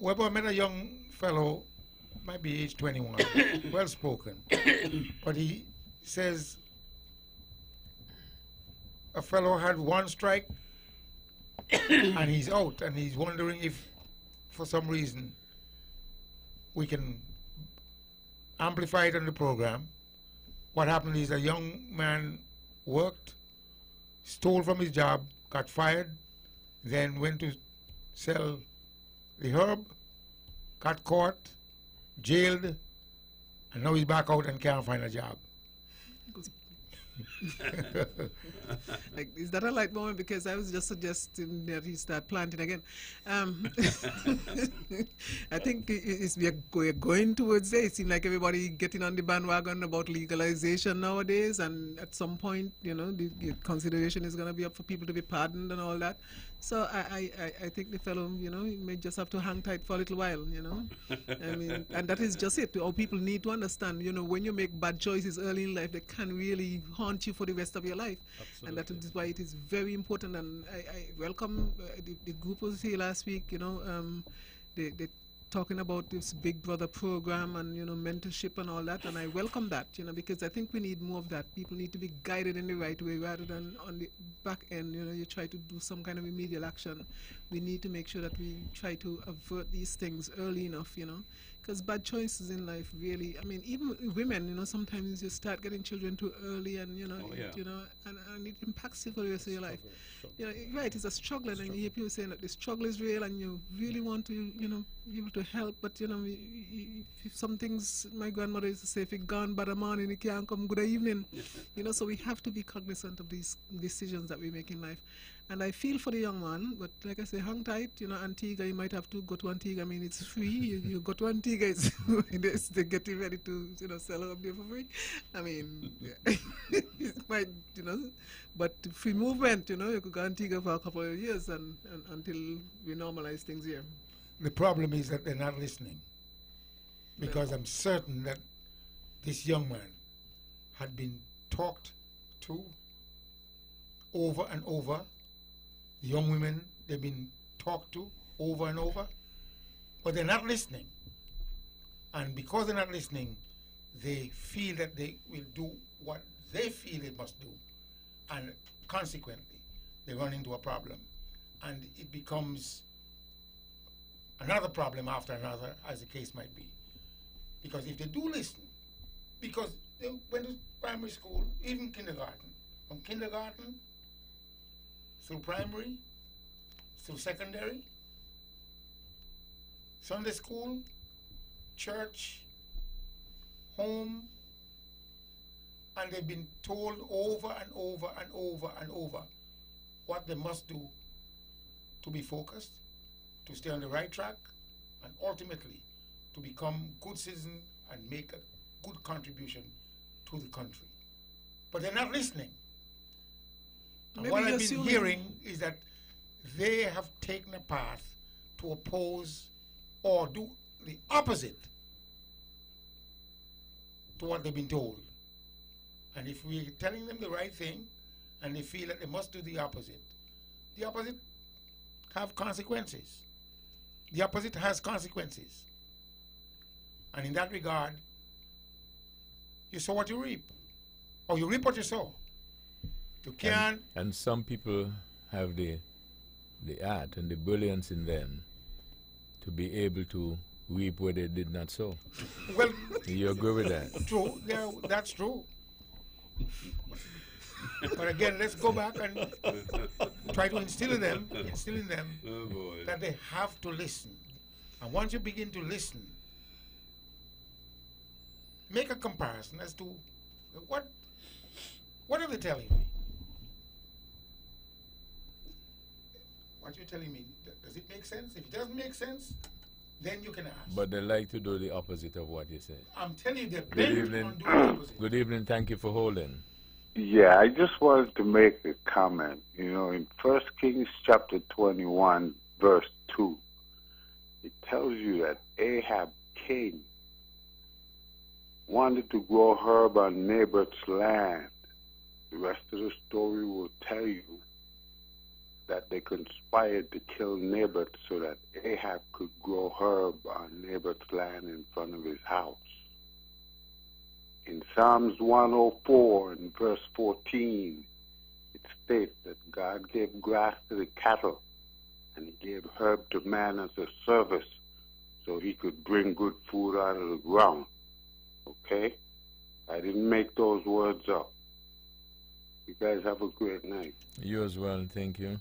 Well, I met a young fellow, might be age 21, well spoken, but he says a fellow had one strike and he's out, and he's wondering if, for some reason, we can amplify it on the program. What happened is a young man worked, stole from his job, got fired, then went to sell the herb, got caught, jailed, and now he's back out and can't find a job. Like, is that a light moment? Because I was just suggesting that he start planting again. I think we're going towards there. It seems like everybody getting on the bandwagon about legalization nowadays, and at some point, you know, the consideration is going to be up for people to be pardoned and all that. So I think the fellow, you know, he may just have to hang tight for a little while, you know. I mean, and that is just it. Our people need to understand, you know, when you make bad choices early in life, they can really haunt you you for the rest of your life. Absolutely. And that is why it is very important. And I welcome the group was here last week, you know, they talking about this Big Brother program and, you know, mentorship and all that, and I welcome that, you know, because I think we need more of that. People need to be guided in the right way rather than on the back end, you know, you try to do some kind of remedial action. We need to make sure that we try to avert these things early enough, you know, because bad choices in life really, I mean, even women, you know, sometimes you start getting children too early and, you know, you know, and it impacts you for the rest of your life. You know, right, it's a struggle, and you hear people saying that the struggle is real and you really want to, you know, be able to help, but, you know, if some things, my grandmother used to say, if you're gone by the morning, you can't come good evening. You know, so we have to be cognizant of these decisions that we make in life. And I feel for the young man, but like I say, hang tight, you know, Antigua, you might have to go to Antigua. I mean, it's free. You go to Antigua, they're getting ready to, you know, sell it up there for free. I mean, it might, you know, but free movement, you know, you could go to Antigua for a couple of years and until we normalize things here. The problem is that they're not listening, because I'm certain that this young man had been talked to over and over. The young women, they've been talked to over and over, but they're not listening. And because they're not listening, they feel that they will do what they feel they must do. And consequently, they run into a problem. And it becomes another problem after another, as the case might be. Because if they do listen, because they went to primary school, even kindergarten, from kindergarten through primary, through secondary, Sunday school, church, home, and they've been told over and over and over and over what they must do to be focused, to stay on the right track, and ultimately to become good citizens and make a good contribution to the country. But they're not listening. And what I've been hearing is that they have taken a path to oppose or do the opposite to what they've been told. And if we're telling them the right thing and they feel that they must do the opposite have consequences. The opposite has consequences. And in that regard, you sow what you reap. Or you reap what you sow. You can't. And some people have the art and the brilliance in them to be able to reap where they did not sow. Well, you agree with that? True. Yeah, that's true. But again, let's go back and try to instill in them that they have to listen. And once you begin to listen, make a comparison as to what are they telling me? What you're telling me, does it make sense? If it doesn't make sense, then you can ask. But they like to do the opposite of what you say. I'm telling you, they're Good evening. on doing the opposite. Good evening. Thank you for holding. Yeah, I just wanted to make a comment. You know, in 1 Kings chapter 21, verse 2, it tells you that Ahab king wanted to grow herb on Naboth's land. The rest of the story will tell you that they conspired to kill Naboth so that Ahab could grow herb on Naboth's land in front of his house. In Psalms 104 and verse 14, it states that God gave grass to the cattle and he gave herb to man as a service so he could bring good food out of the ground. Okay? I didn't make those words up. You guys have a great night. You as well, thank you.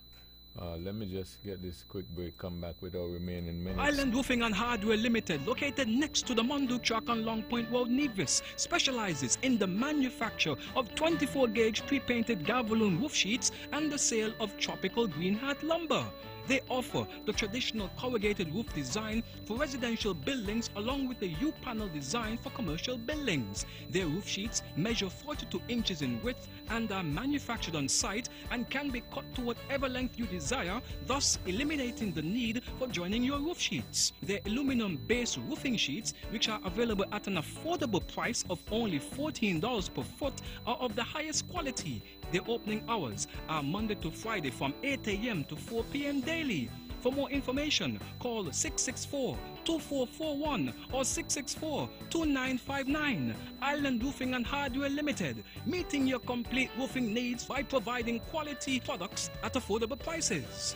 Let me just get this quick break, come back with our remaining minutes. Island Roofing and Hardware Limited, located next to the Monduk Track on Long Point Road, Nevis, specializes in the manufacture of 24-gauge pre-painted Galvalume roof sheets and the sale of tropical green hat lumber. They offer the traditional corrugated roof design for residential buildings along with the U-panel design for commercial buildings. Their roof sheets measure 42 inches in width and are manufactured on site and can be cut to whatever length you desire, thus eliminating the need for joining your roof sheets. Their aluminum-based roofing sheets, which are available at an affordable price of only $14 per foot, are of the highest quality. Their opening hours are Monday to Friday from 8 a.m. to 4 p.m. daily. For more information, call 664-2441 or 664-2959. Island Roofing and Hardware Limited, meeting your complete roofing needs by providing quality products at affordable prices.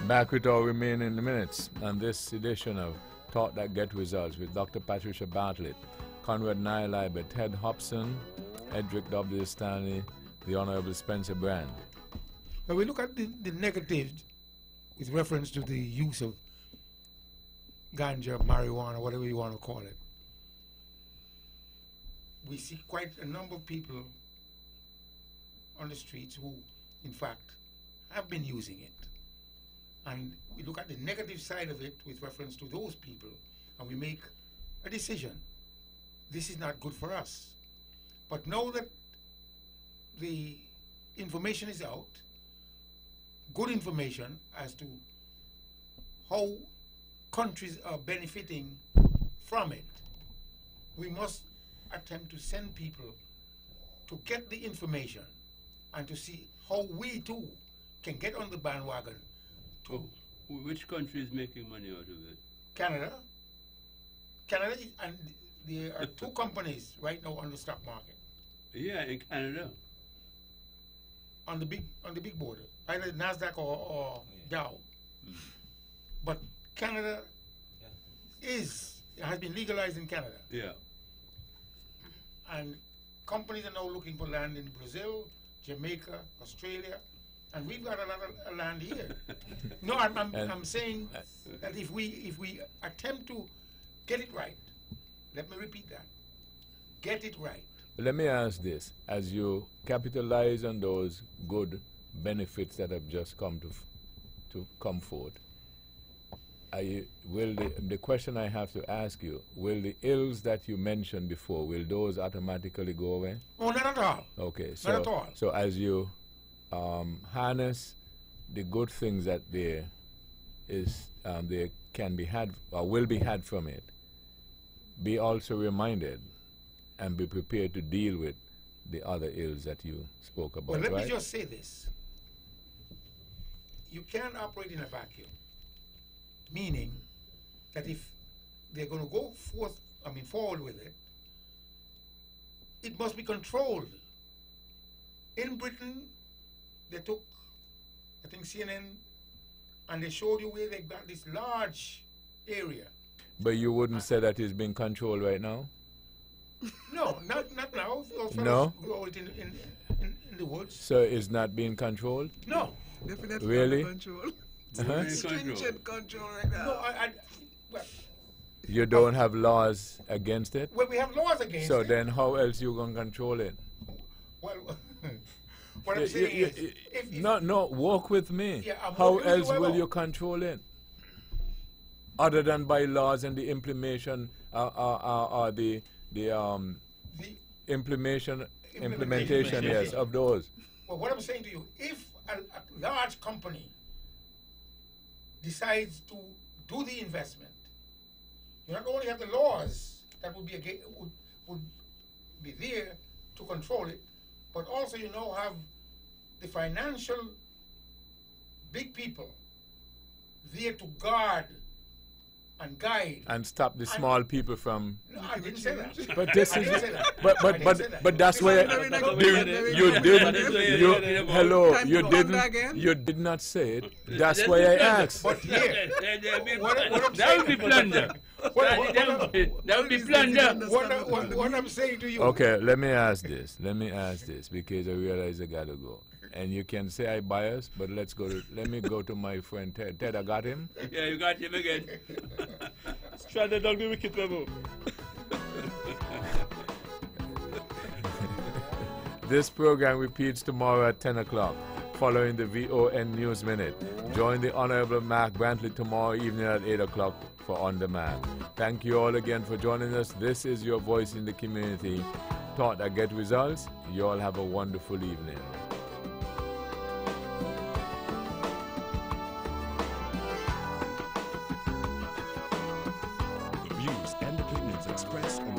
Back with our remaining minutes on this edition of Talk That Get Results with Dr. Patricia Bartlett, Conrad Nyliber, Ted Hobson, Edric W. Stanley, the Honorable Spencer Brand. When we look at the negative with reference to the use of ganja, marijuana, whatever you want to call it, we see quite a number of people on the streets who, in fact, have been using it. And we look at the negative side of it with reference to those people, and we make a decision. This is not good for us. But now that the information is out, good information as to how countries are benefiting from it, we must attempt to send people to get the information and to see how we too can get on the bandwagon. Which country is making money out of it? Canada. Canada, and there are two companies right now on the stock market. Yeah, in Canada. On the big border, either NASDAQ or Dow. But Canada has been legalized in Canada. Yeah. And companies are now looking for land in Brazil, Jamaica, Australia, and we've got a lot of land here. No, I'm saying that if we attempt to get it right, let me repeat that, get it right. Let me ask this: as you capitalize on those good benefits that have just come to come forth, the question I have to ask you, will the ills that you mentioned before, will those automatically go away? Oh, not at all. Okay, so not at all. So as you harness the good things that there can be had or will be had from it, be also reminded and be prepared to deal with the other ills that you spoke about. Well, let right? me just say this. You can't operate in a vacuum, meaning that if they're going to go forward with it, it must be controlled. In Britain, they took, I think, CNN, and they showed you where they got this large area. But you wouldn't say that it's being controlled right now? No, not now. No? Grow it in the woods. So it's not being controlled? No. Definitely really? Control. Stringent control right now. No, well, you don't have laws against it? Well, we have laws against it. So then how else you going to control it? Well, what I'm saying is... No, walk with me. Yeah, how else will you control it? Other than by laws and the implementation, the implementation, yes, of those. Well, what I'm saying to you, if a large company decides to do the investment, you not only have the laws that would be there to control it, but also you now have the financial big people there to guard and guide and stop the small people from. No, I didn't say that. But this is. But that's why you did not say it. That's why I asked. But here, that would be plunder. That would be plunder. What I'm saying to you. Okay, let me ask this because I realize I gotta go. And you can say I bias, but let me go to my friend Ted. Ted, I got him? Yeah, you got him again. Try to don't be wicked, Rebo. This program repeats tomorrow at 10 o'clock. following the VON News Minute. Join the Honorable Mark Brantley tomorrow evening at 8 o'clock for On Demand. Thank you all again for joining us. This is your voice in the community. Thought that get results. You all have a wonderful evening. The views and opinions expressed on